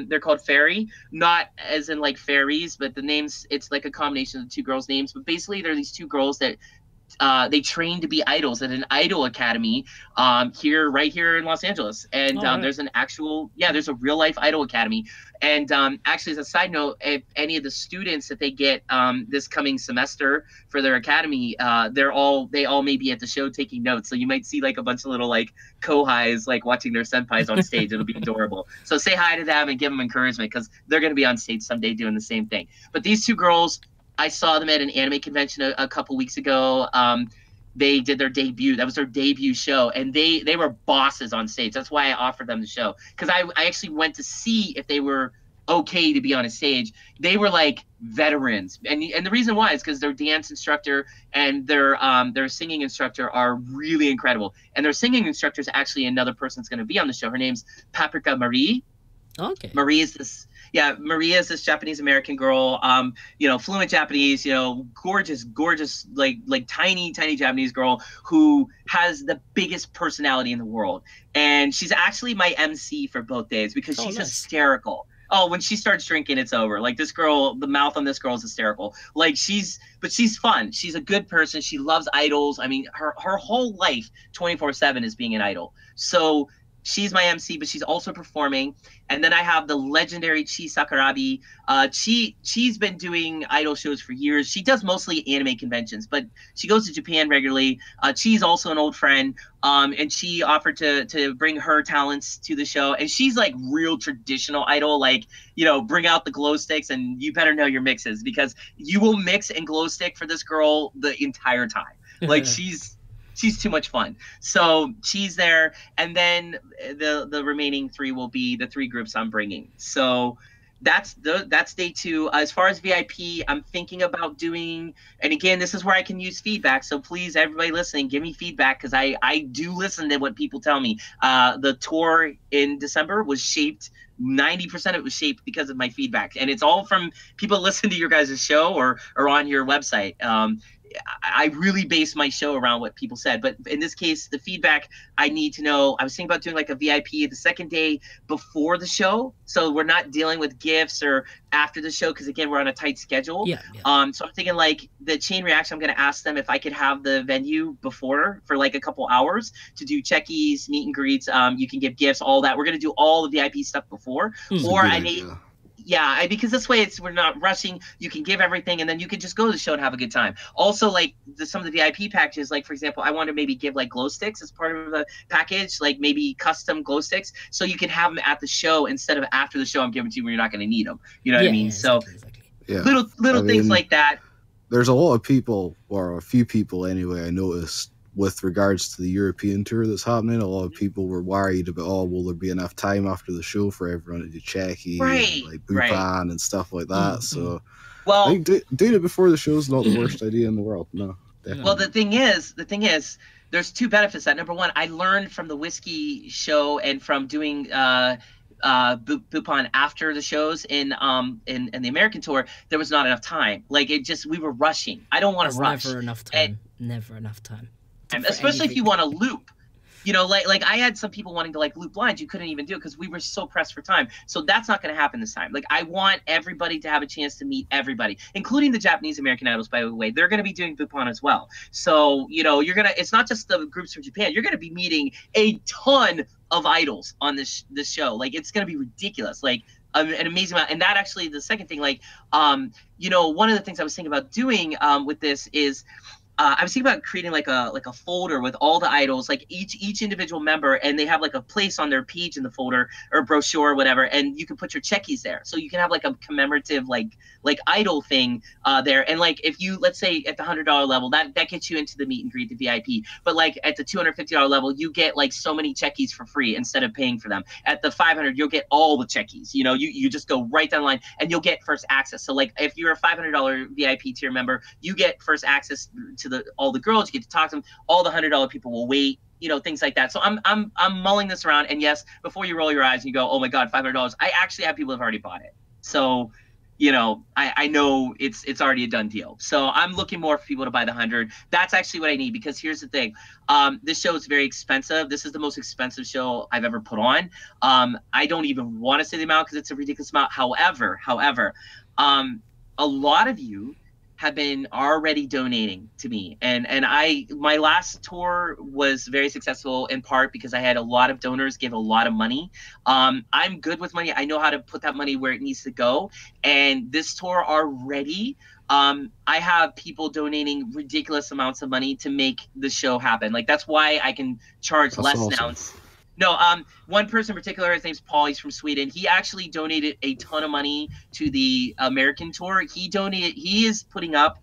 they're called Fairy. Not as in like fairies, but the names, it's like a combination of the two girls' names. But basically, they're these two girls that they train to be idols at an idol academy right here in Los Angeles. And there's there's a real life idol academy. And actually, as a side note, if any of the students that they get this coming semester for their academy, they all may be at the show taking notes. So you might see like a bunch of little like kohais like watching their senpais on stage. It'll be adorable. So say hi to them and give them encouragement because they're going to be on stage someday doing the same thing. But these two girls, I saw them at an anime convention a couple weeks ago. They did their debut. That was their debut show, and they were bosses on stage. That's why I offered them the show because I actually went to see if they were okay to be on a stage. They were like veterans, and the reason why is because their dance instructor and their singing instructor are really incredible, and their singing instructor is actually another person that's going to be on the show. Her name's Paprika Marie. Okay. Marie is this Japanese American girl, fluent Japanese, gorgeous, like tiny Japanese girl who has the biggest personality in the world. And she's actually my MC for both days because she's hysterical. Oh, when she starts drinking, it's over. Like, this girl, the mouth on this girl is hysterical. Like, she's fun. She's a good person. She loves idols. I mean, her whole life, 24/7, is being an idol. So she's my MC, but she's also performing. And then I have the legendary Chi Sakurabi. Chi's been doing idol shows for years. She does mostly anime conventions, but she goes to Japan regularly. Chi's also an old friend, and she offered to bring her talents to the show. And she's like real traditional idol, like, bring out the glow sticks, and you better know your mixes because you will mix and glow stick for this girl the entire time. Like, she's too much fun. So she's there, and then the remaining 3 will be the 3 groups I'm bringing. So that's day 2. As far as VIP, I'm thinking about doing, and again, this is where I can use feedback. So please, everybody listening, give me feedback because I do listen to what people tell me. The tour in December was shaped. 90% of it was shaped because of my feedback, and it's all from people listening to your guys' show or on your website. I really base my show around what people said, but in this case, the feedback I need to know. I was thinking about doing like a VIP the second day before the show, so we're not dealing with gifts or after the show because again, we're on a tight schedule. Yeah. So I'm thinking like the chain reaction. I'm going to ask them if I could have the venue before for like a couple hours to do checkies, meet and greets. You can give gifts, all that. We're going to do all the VIP stuff before, or I may. Yeah, because this way we're not rushing. You can give everything, and then you can just go to the show and have a good time. Also, like some of the VIP packages, like for example, I want to maybe give like glow sticks as part of the package, like maybe custom glow sticks, so you can have them at the show instead of after the show. I'm giving to you when you're not going to need them. You know what I mean? So little things like that. There's a lot of people, or a few people anyway, I noticed with regards to the European tour that's happening. A lot of people were worried about, will there be enough time after the show for everyone to do Checky and like Bupan and stuff like that. So I think doing it before the show is not the worst idea in the world. No, definitely. Well, the thing is, there's 2 benefits. That number 1, I learned from the whiskey show and from doing Bupan after the shows in the American tour, there was not enough time. Like, we were rushing. I don't want to rush. Never enough time. Never enough time. Especially if you want to loop, like I had some people wanting to like loop lines. You couldn't even do it because we were so pressed for time. So that's not going to happen this time. Like, I want everybody to have a chance to meet everybody, including the Japanese American idols, by the way. They're going to be doing Bupan as well. So, it's not just the groups from Japan. You're going to be meeting a ton of idols on this show. Like, it's going to be ridiculous. Like, an amazing amount. And that actually, the second thing, like, one of the things I was thinking about doing with this is, I was thinking about creating like a folder with all the idols, like each individual member, and they have like a place on their page in the folder or brochure or whatever, and you can put your checkies there. So you can have like a commemorative like idol thing there. And like if you, let's say at the $100 level, that gets you into the meet and greet, the VIP. But like at the $250 level, you get like so many checkies for free instead of paying for them. At the 500, you'll get all the checkies. You just go right down the line and you'll get first access. So like if you're a $500 VIP tier member, you get first access to all the girls. You get to talk to them. All the $100 people will wait, things like that. So I'm mulling this around, and yes, before you roll your eyes and you go, oh my god, $500, I actually have people who've already bought it. So I know it's already a done deal. So I'm looking more for people to buy the 100. That's actually what I need, because here's the thing. This show is very expensive. This is the most expensive show I've ever put on. I don't even want to say the amount because it's a ridiculous amount. However, a lot of you have been already donating to me, and my last tour was very successful in part because I had a lot of donors give a lot of money. I'm good with money. I know how to put that money where it needs to go, and this tour already, I have people donating ridiculous amounts of money to make the show happen. Like, that's why I can charge less now. No, one person in particular, his name's Paul. He's from Sweden. He actually donated a ton of money to the American tour. He is putting up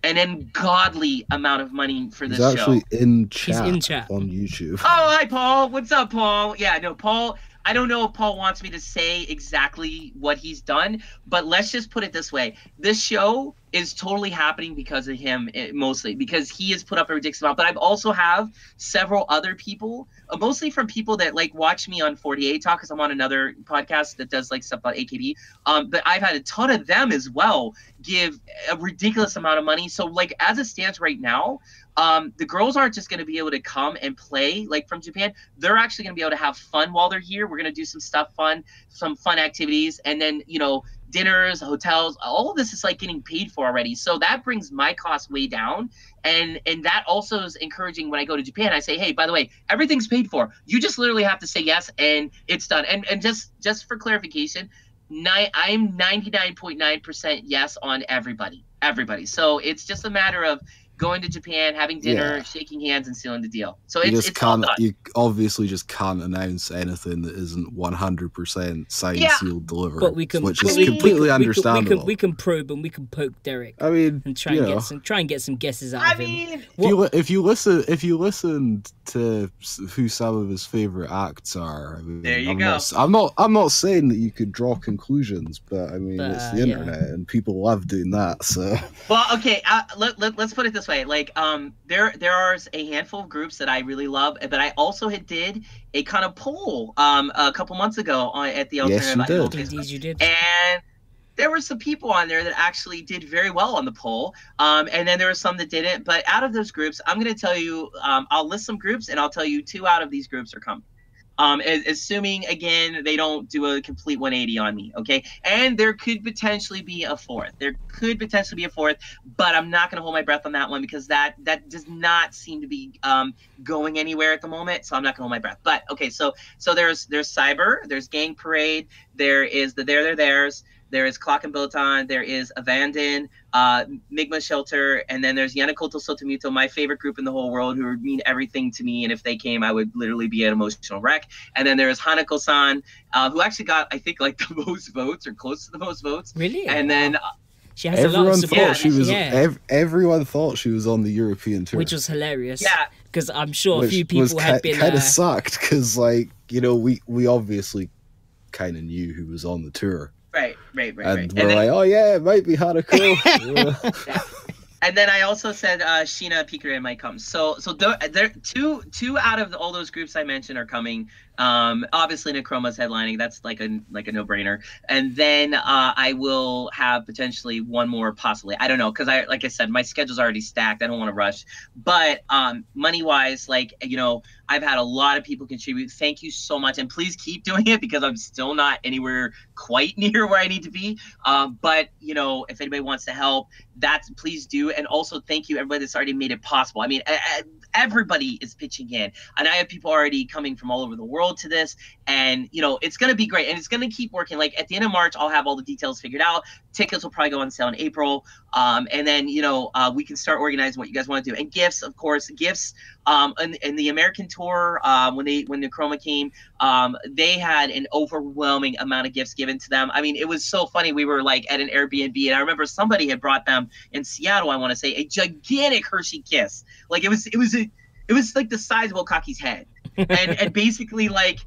an ungodly amount of money for this show. He's actually in chat. He's in chat on YouTube. Oh, hi, Paul. What's up, Paul? Yeah, no, Paul. I don't know if Paul wants me to say exactly what he's done, but let's just put it this way. This show is totally happening because of him, mostly because he has put up a ridiculous amount. But I've also have several other people, mostly from people that like watch me on 48 Talk, because I'm on another podcast that does like stuff about AKB. But I've had a ton of them as well give a ridiculous amount of money. So like as it stands right now, the girls aren't just going to be able to come and play like from Japan. They're actually going to be able to have fun while they're here. We're going to do some fun activities, and then dinners, hotels, all of this is like getting paid for already. So that brings my cost way down, and that also is encouraging. When I go to Japan, I say, hey, by the way, everything's paid for. You just literally have to say yes, and it's done. And just for clarification, I'm 99.9% yes on everybody. So it's just a matter of going to Japan, having dinner, shaking hands, and sealing the deal. So it's all done. You obviously just can't announce anything that isn't 100% signed, sealed, delivered. But we can, which is completely understandable. We can probe and we can poke Derek. I mean, and try and get some guesses out of him. If you listen to who some of his favorite acts are, I mean, there you go. I'm not saying that you could draw conclusions, but I mean, it's the internet and people love doing that. So well, okay, let's put it this way. Like there are a handful of groups that I really love, but I also did a kind of poll a couple months ago at the Alternative Idol. Indeed you did. And there were some people on there that actually did very well on the poll, and then there were some that didn't. But out of those groups, I'm going to tell you, I'll list some groups, and I'll tell you 2 out of these groups are coming. Assuming, again, they don't do a complete 180 on me, okay? And there could potentially be a fourth. But I'm not going to hold my breath on that one because that does not seem to be going anywhere at the moment, so I'm not going to hold my breath. But, okay, so there's Cyber, there's Gang Parade, there is the They're Theirs, there is Clock and Botan, there is Avandon, Migma Shelter, and then there's Yanakoto Sotomuto, my favorite group in the whole world, who mean everything to me, and if they came, I would literally be an emotional wreck. And then there's Hanako-san, who actually got, I think, like the most votes, or close to the most votes. Really? And then she has a lot of support. Everyone thought she was on the European tour, which was hilarious. Yeah, because I'm sure a few people had been kind of sucked because, like, we obviously kind of knew who was on the tour. Right. And we're like, oh yeah, it might be Hanako. Yeah. And then I also said Sheena Pikure might come. So there two out of all those groups I mentioned are coming. Obviously Necroma's headlining. That's like a no-brainer. And then I will have potentially one more, possibly. I don't know, because like I said, my schedule's already stacked. I don't want to rush. But money-wise, like, I've had a lot of people contribute. Thank you so much, and please keep doing it because I'm still not anywhere quite near where I need to be. But if anybody wants to help, please do. And also thank you everybody that's already made it possible. I mean, everybody is pitching in, and I have people already coming from all over the world to this, and it's going to be great, and it's going to keep working. Like at the end of March, I'll have all the details figured out. Tickets will probably go on sale in April, and then we can start organizing what you guys want to do. And gifts, of course, in the American tour, when Necroma came, they had an overwhelming amount of gifts given to them. I mean, it was so funny. We were like at an Airbnb, and I remember somebody had brought them in Seattle, I want to say, a gigantic Hershey Kiss. Like it was like the size of Okaki's head, and basically like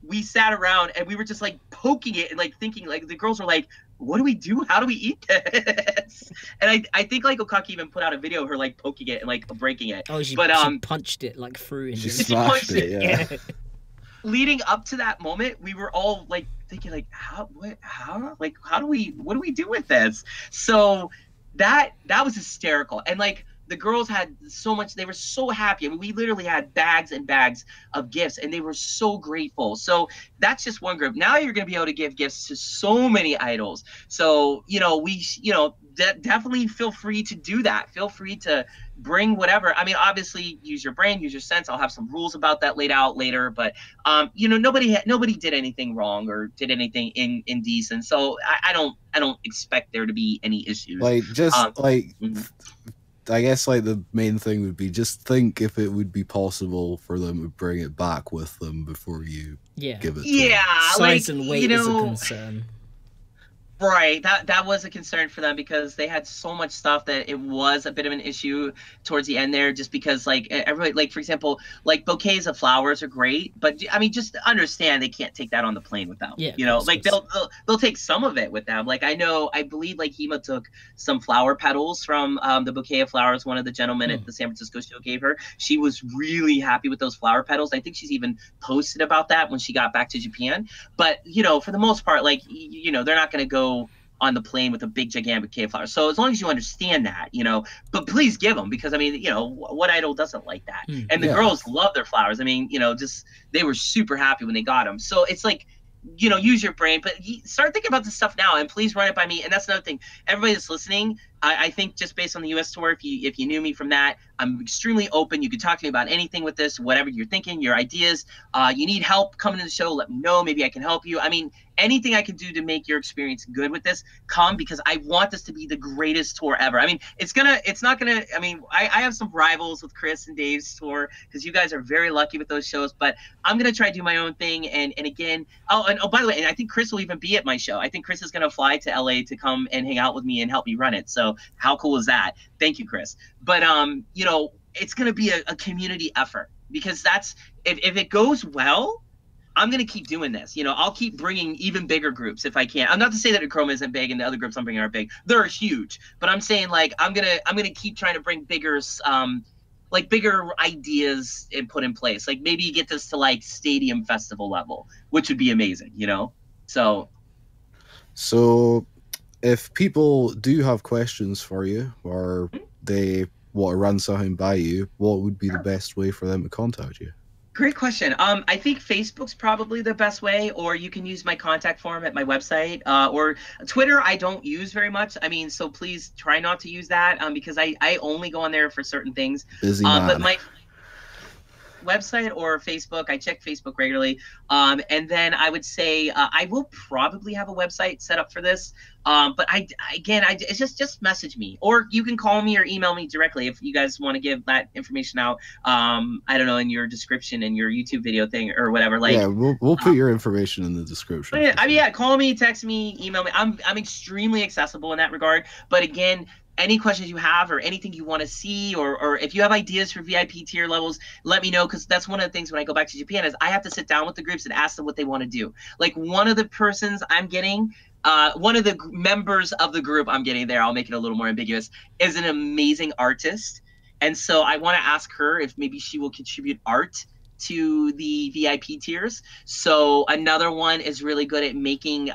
we sat around and we were just like poking it and like thinking, like the girls were like, what do we do? How do we eat this? And I think like Okaki even put out a video of her like poking it and like breaking it. Oh, she punched it like through. She smashed it. Yeah. Leading up to that moment, we were all like thinking like, what do we do with this? So that was hysterical. And like the girls had so much, they were so happy. I mean, we literally had bags and bags of gifts, and they were so grateful. So that's just one group. Now you're going to be able to give gifts to so many idols. So, definitely feel free to do that. Feel free to bring whatever. I mean, obviously use your brain, use your sense. I'll have some rules about that laid out later, but nobody did anything wrong or did anything indecent. So I don't expect there to be any issues. I guess like the main thing would be just think if it would be possible for them to bring it back with them before you give it to them. Size and weight is a concern. Right. That was a concern for them because they had so much stuff that it was a bit of an issue towards the end there, just because like everybody, like for example, like bouquets of flowers are great, but I mean just understand they can't take that on the plane with them. Yeah, You know, of like course. they'll take some of it with them. Like I believe like Hema took some flower petals from the bouquet of flowers one of the gentlemen at the San Francisco show gave her. She was really happy with those flower petals. I think she's even posted about that when she got back to Japan. But you know, for the most part, like you know, they're not going to go on the plane with a big gigantic bouquet of flowers. So as long as you understand that, you know, but please give them, because I mean, you know, what idol doesn't like that? And the Yeah. girls love their flowers. I mean, you know, just they were super happy when they got them. So it's like, you know, use your brain, but start thinking about this stuff now, and please run it by me. And that's another thing. Everybody that's listening, I think just based on the U.S. tour, if you knew me from that, I'm extremely open. You can talk to me about anything with this, whatever you're thinking, your ideas. You need help coming to the show, let me know. Maybe I can help you. I mean, anything I can do to make your experience good with this, come, because I want this to be the greatest tour ever. I mean, it's not gonna. I mean, I have some rivals with Chris and Dave's tour because you guys are very lucky with those shows, but I'm gonna try to do my own thing. And again, and by the way, and I think Chris will even be at my show. I think Chris is gonna fly to LA to come and hang out with me and help me run it. So how cool is that? Thank you, Chris. But you know, it's gonna be a community effort, because that's if it goes well, I'm going to keep doing this. You know, I'll keep bringing even bigger groups if I can. I'm not to say that Chroma isn't big and the other groups I'm bringing aren't big. They're huge. But I'm saying, like, I'm going to keep trying to bring bigger ideas and put in place. Like, maybe get this to, like, stadium festival level, which would be amazing, you know? So if people do have questions for you, or they want to run something by you, what would be the best way for them to contact you? great question. I think Facebook's probably the best way, or you can use my contact form at my website, or Twitter. I don't use very much. I mean, so please try not to use that, because I only go on there for certain things. Busy man. But my website or Facebook, I check Facebook regularly. And then I would say I will probably have a website set up for this. But it's just message me, or you can call me or email me directly if you guys want to give that information out. I don't know, in your description in your YouTube video thing or whatever. Like, yeah, we'll put your information in the description. I mean, yeah, call me, text me, email me. I'm extremely accessible in that regard. But again, any questions you have or anything you want to see, or if you have ideas for VIP tier levels, let me know, because that's one of the things when I go back to Japan is I have to sit down with the groups and ask them what they want to do. Like, one of the persons I'm getting, one of the members of the group I'm getting there, I'll make it a little more ambiguous, is an amazing artist. And so I want to ask her if maybe she will contribute art to the VIP tiers. So another one is really good at making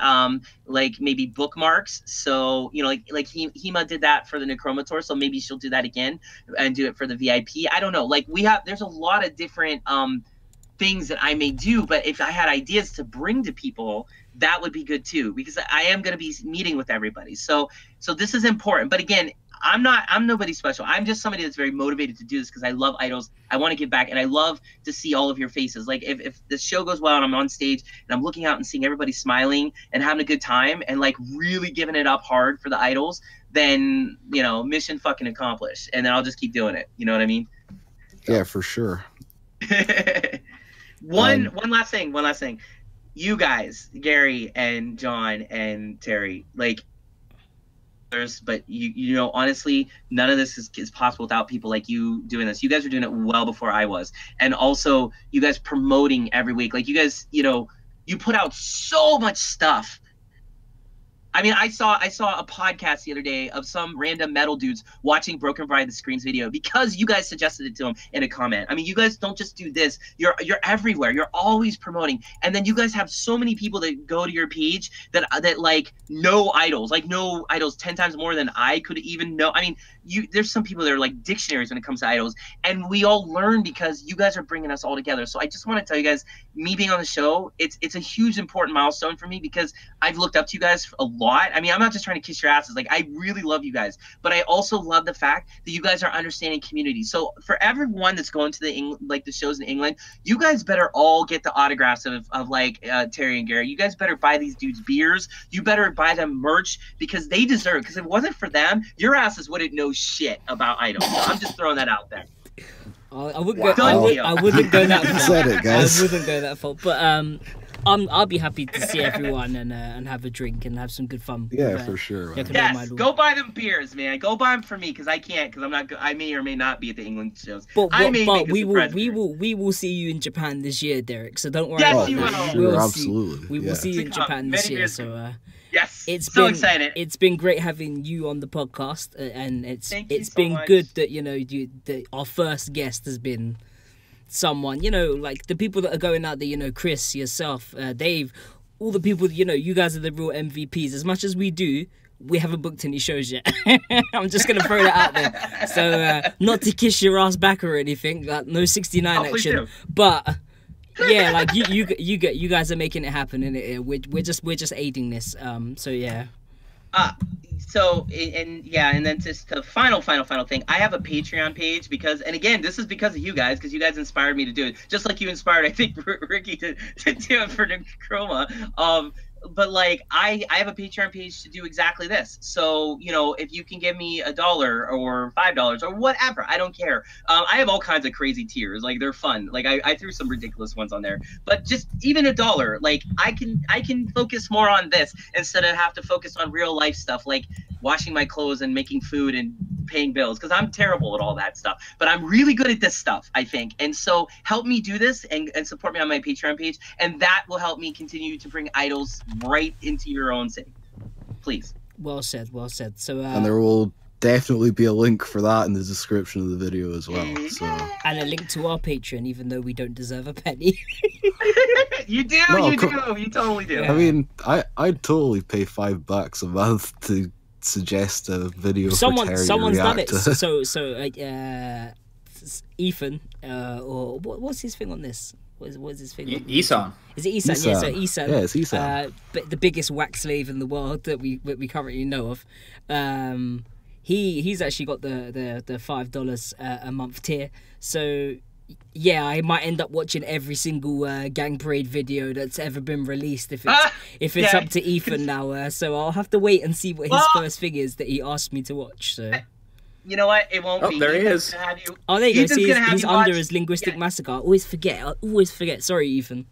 like maybe bookmarks. So, you know, like Hema did that for the Necroma tour, so maybe she'll do that again and do it for the VIP. I don't know. Like, there's a lot of different things that I may do, but if I had ideas to bring to people, that would be good too, because I am going to be meeting with everybody. So this is important. But again, I'm nobody special. I'm just somebody that's very motivated to do this because I love idols. I want to give back, and I love to see all of your faces. Like, if the show goes well and I'm on stage and I'm looking out and seeing everybody smiling and having a good time and like really giving it up hard for the idols, then, you know, mission fucking accomplished. And then I'll just keep doing it. You know what I mean? Yeah, for sure. One last thing. You guys, Gary and John and Terry, like, but you know, honestly, none of this is possible without people like you doing this. You guys are doing it well before I was. And also you guys promoting every week. Like, you guys, you know, you put out so much stuff. I mean, I saw a podcast the other day of some random metal dudes watching Broken Bride the Screams video because you guys suggested it to them in a comment. I mean, you guys don't just do this. You're everywhere. You're always promoting. And then you guys have so many people that go to your page that like know idols 10 times more than I could even know. I mean, there's some people that are like dictionaries when it comes to idols, and we all learn because you guys are bringing us all together. So I just want to tell you guys, me being on the show, it's a huge important milestone for me because I've looked up to you guys a lot. I mean, I'm not just trying to kiss your asses. Like, I really love you guys, but I also love the fact that you guys are understanding community. So for everyone that's going to the shows in England, you guys better all get the autographs of Terry and Gary. You guys better buy these dudes beers. You better buy them merch because they deserve it. Because if it wasn't for them, your asses wouldn't know shit about idols. So I'm just throwing that out there. I wouldn't go that far. Said it, guys. I wouldn't go that far. But I'll be happy to see everyone and have a drink and have some good fun. Yeah, with, for sure. Man. Yes, go buy them beers, man. Go buy them for me because I can't because I'm not. I may or may not be at the England shows. But we will. will see you in Japan this year, Derek. So don't worry. Yes, about you that. will. Sure, We'll absolutely. We will see you in Japan this year. So yes, it's so been excited. It's been great having you on the podcast, and it's so been much. good that that our first guest has been someone like the people that are going out there. Chris, yourself, Dave, all the people. You guys are the real MVPs. As much as we do. We haven't booked any shows yet. I'm just gonna throw that out there. So not to kiss your ass back or anything, like no 69 action. But yeah, like you guys are making it happen, and we're just aiding this. So yeah. And then just the final thing. I have a Patreon page because this is because of you guys, because you guys inspired me to do it. Just like you inspired, I think, Ricky to do it for Necroma. But like I have a Patreon page to do exactly this. So if you can give me $1 or $5 or whatever, I don't care. I have all kinds of crazy tiers. Like they're fun. Like I threw some ridiculous ones on there. But just even $1, like I can focus more on this instead of have to focus on real life stuff like washing my clothes and making food and paying bills, because I'm terrible at all that stuff. But I'm really good at this stuff, I think. And so help me do this and support me on my Patreon page, and that will help me continue to bring idols right into your own city. Please. Well said. So and there will definitely be a link for that in the description of the video as well. So and a link to our Patreon, even though we don't deserve a penny. You do, you totally do. I mean, I'd totally pay $5 a month to suggest a video someone's done it. To. So Ethan, or what's his thing on this? What's his thing? Isan. Is it Isan? Yeah, so Isan. Yeah, it's Isan. But the biggest wax slave in the world that we currently know of. He's actually got the $5 a month tier. So yeah, I might end up watching every single Gang Parade video that's ever been released if it's up to Ethan now. So I'll have to wait and see what his first thing is that he asked me to watch. So. You know what? It won't be. There he is. Oh, there you go. See, he's under his linguistic massacre. I always forget. Sorry, Ethan.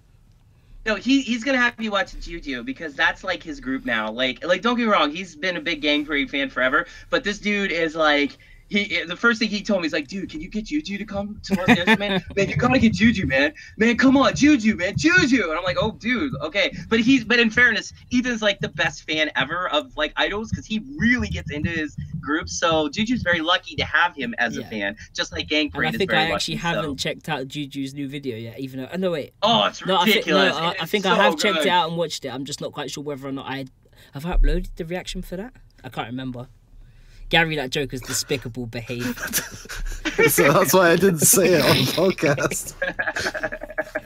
No, he's gonna have you watch Juju because that's like his group now. Like don't get me wrong, he's been a big Gang Parade fan forever, but this dude is like. The first thing he told me is like, dude, can you get Juju to come to Los Angeles, man? Man, you gotta get Juju, man. Man, come on, Juju, man, Juju. And I'm like, oh, dude, okay. But in fairness, Ethan's like the best fan ever of like idols because he really gets into his group. So Juju's very lucky to have him as a fan, just like Gang Parade. And I think I actually lucky, haven't checked out Juju's new video yet, even though. No, wait. Oh, it's ridiculous. I think I have checked it out and watched it. I'm just not quite sure whether or not have I uploaded the reaction for that. I can't remember. Gary, that joke is despicable behaviour. So that's why I didn't say it on the podcast.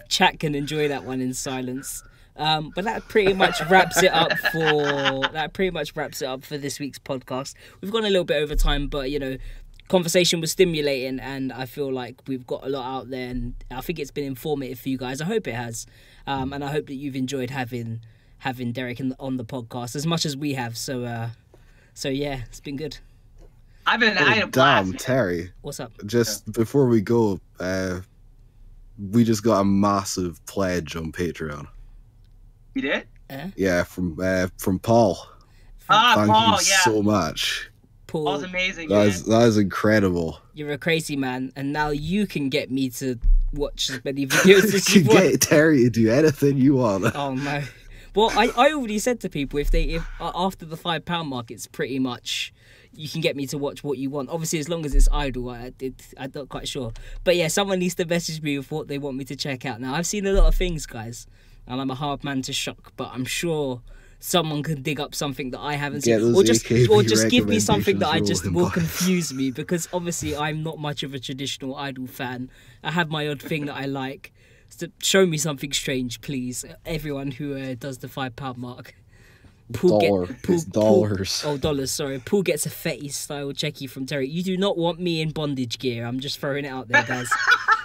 Chat can enjoy that one in silence. But that pretty much wraps it up for this week's podcast. We've gone a little bit over time, but conversation was stimulating, and I feel like we've got a lot out there, and I think it's been informative for you guys. I hope it has, and I hope that you've enjoyed having Derek on the podcast as much as we have. So yeah, it's been good. I had a blast. Damn, Terry. What's up? Just before we go, we just got a massive pledge on Patreon. You did? Yeah, from Paul. Thank Paul, you so much. Paul, Paul's amazing. That is incredible. You're a crazy man, and now you can get me to watch as many videos as you you want. get Terry to do anything you want. Oh no. Well, I already said to people if after the £5 mark, it's pretty much you can get me to watch what you want. Obviously, as long as it's idle, I'm not quite sure. But yeah, someone needs to message me with what they want me to check out. Now, I've seen a lot of things, guys, and I'm a hard man to shock, but I'm sure someone can dig up something that I haven't seen, or just give me something that will confuse me, because obviously I'm not much of a traditional idol fan. I have my odd thing that I like. So show me something strange, please. Everyone who does the £5 mark. Dollars. Dollars, sorry. Paul gets a Fetty style checky from Terry. You do not want me in bondage gear. I'm just throwing it out there, guys.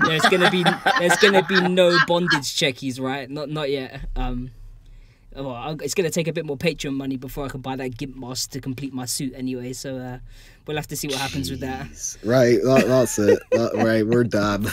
There's gonna be no bondage checkies, right? Not yet. Well, it's gonna take a bit more Patreon money before I can buy that gimp mask to complete my suit anyway. So we'll have to see what happens with that. Right, that's it. Right, we're done.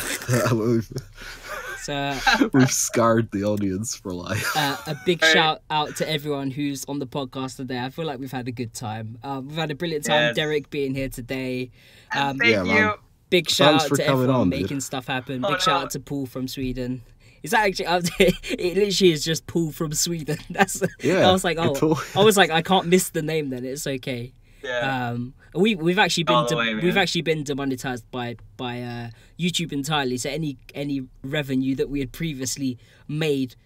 So We've scarred the audience for life. a big shout out to everyone who's on the podcast today. I feel like we've had a good time. We've had a brilliant time. Yes. Derek being here today. Thank yeah, you. man. Big shout Thanks out for to coming everyone on, making dude. stuff happen. Oh, Big shout no. out to Paul from Sweden. Is that actually? It literally is just Paul from Sweden. That's. Yeah, I was like, oh, totally- I was like, I can't miss the name. Then it's okay. Yeah. We've actually been All the way, man. we've actually been demonetized by YouTube entirely. So any revenue that we had previously made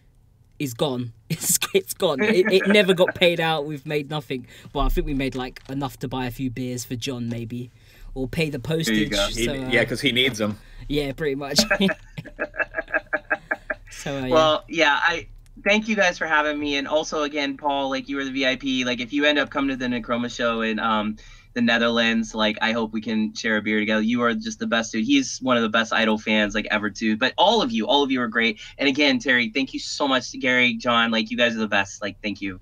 is gone. It's gone. It never got paid out. We've made nothing. But I think we made like enough to buy a few beers for John maybe, or pay the postage. go. So, Yeah, because he needs them. yeah, pretty much. So yeah. Well, yeah, I thank you guys for having me, and also again, Paul, like you were the VIP. Like if you end up coming to the Necroma show in the Netherlands, like I hope we can share a beer together. You are just the best dude. He's one of the best Idol fans like ever too. But all of you are great. And again, Terry, thank you so much. Gary, John, like you guys are the best. Like thank you.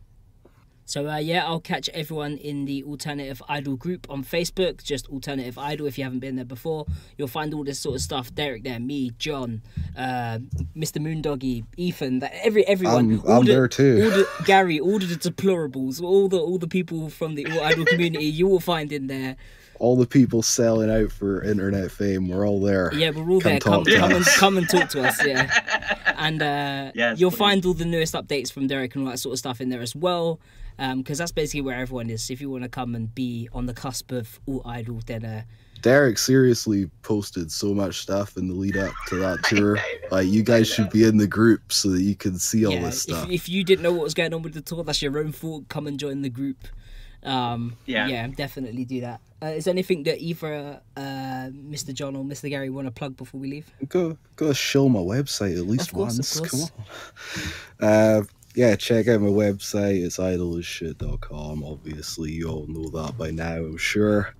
So yeah, I'll catch everyone in the Alternative Idol group on Facebook. Just Alternative Idol. If you haven't been there before, you'll find all this sort of stuff. Derek there, me, John, Mr. Moondoggy, Ethan. Everyone. I'm there too. Gary, all the deplorables, all the people from the All Idol community. You will find in there. All the people selling out for internet fame, we're all there. Yeah, we're all there. talk to us. Come and talk to us. Yeah, and Yes, you'll please. find all the newest updates from Derek and all that sort of stuff in there as well. Because that's basically where everyone is. If you want to come and be on the cusp of All Idol, then Derek seriously posted so much stuff in the lead up to that tour. Like, you guys should be in the group so that you can see all yeah, this stuff. if you didn't know what was going on with the tour, that's your own fault. Come and join the group. Yeah, definitely do that. Is there anything that either Mr. John or Mr. Gary want to plug before we leave? Go show my website at least Of course, once. of course. Come on. Yeah, check out my website. It's idolishit.com. Obviously, you all know that by now, I'm sure.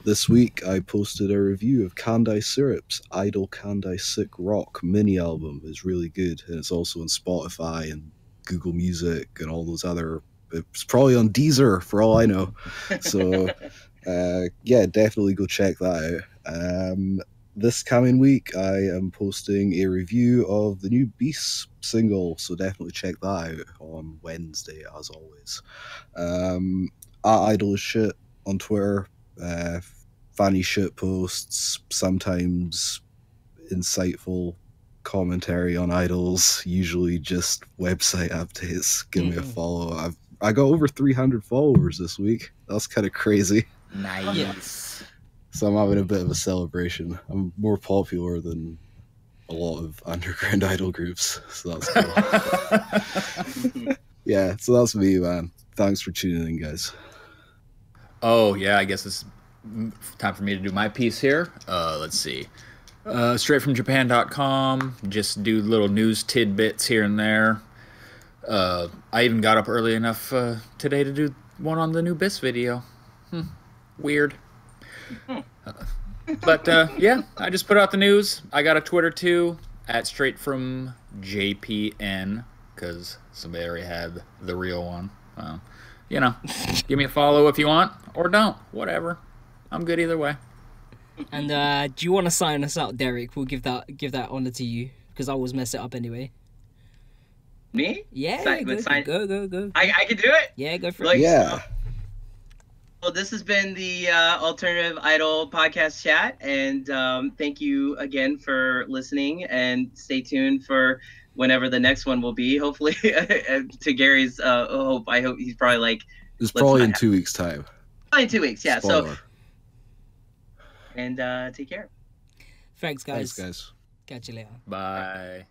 This week, I posted a review of Kandai Syrup's Idol Kandai Sick Rock mini album. It's really good, and it's also on Spotify and Google Music and all those other. It's probably on Deezer for all I know. So, yeah, definitely go check that out. This coming week, I am posting a review of the new Beast single, so definitely check that out on Wednesday, as always. At Idol is Shit on Twitter, funny shit posts, sometimes insightful commentary on idols, usually just website updates. Give me a follow. I got over 300 followers this week. That's kind of crazy. Nice. So I'm having a bit of a celebration. I'm more popular than a lot of underground idol groups, so that's cool. Yeah, so that's me, man. Thanks for tuning in, guys. Oh, yeah, I guess it's time for me to do my piece here. Let's see. Straightfromjapan.com. Just do little news tidbits here and there. I even got up early enough today to do one on the new BIS video. Weird. But yeah, I just put out the news. I got a Twitter too, at straightfromjpn, because somebody already had the real one. Well, you know, give me a follow if you want, or don't. Whatever. I'm good either way. And do you want to sign us out, Derek? We'll give that honor to you, because I always mess it up anyway. Me? Yeah, go. I can do it. Yeah, go for Like, it. Yeah. Well, this has been the Alternative Idol podcast chat, and thank you again for listening. And stay tuned for whenever the next one will be. Hopefully, to Gary's hope, I hope he's probably like. It's let's probably not in 2 weeks' time. Probably in 2 weeks, yeah. Spoiler. So, and take care. Thanks, guys. Thanks, guys. Catch you later. Bye.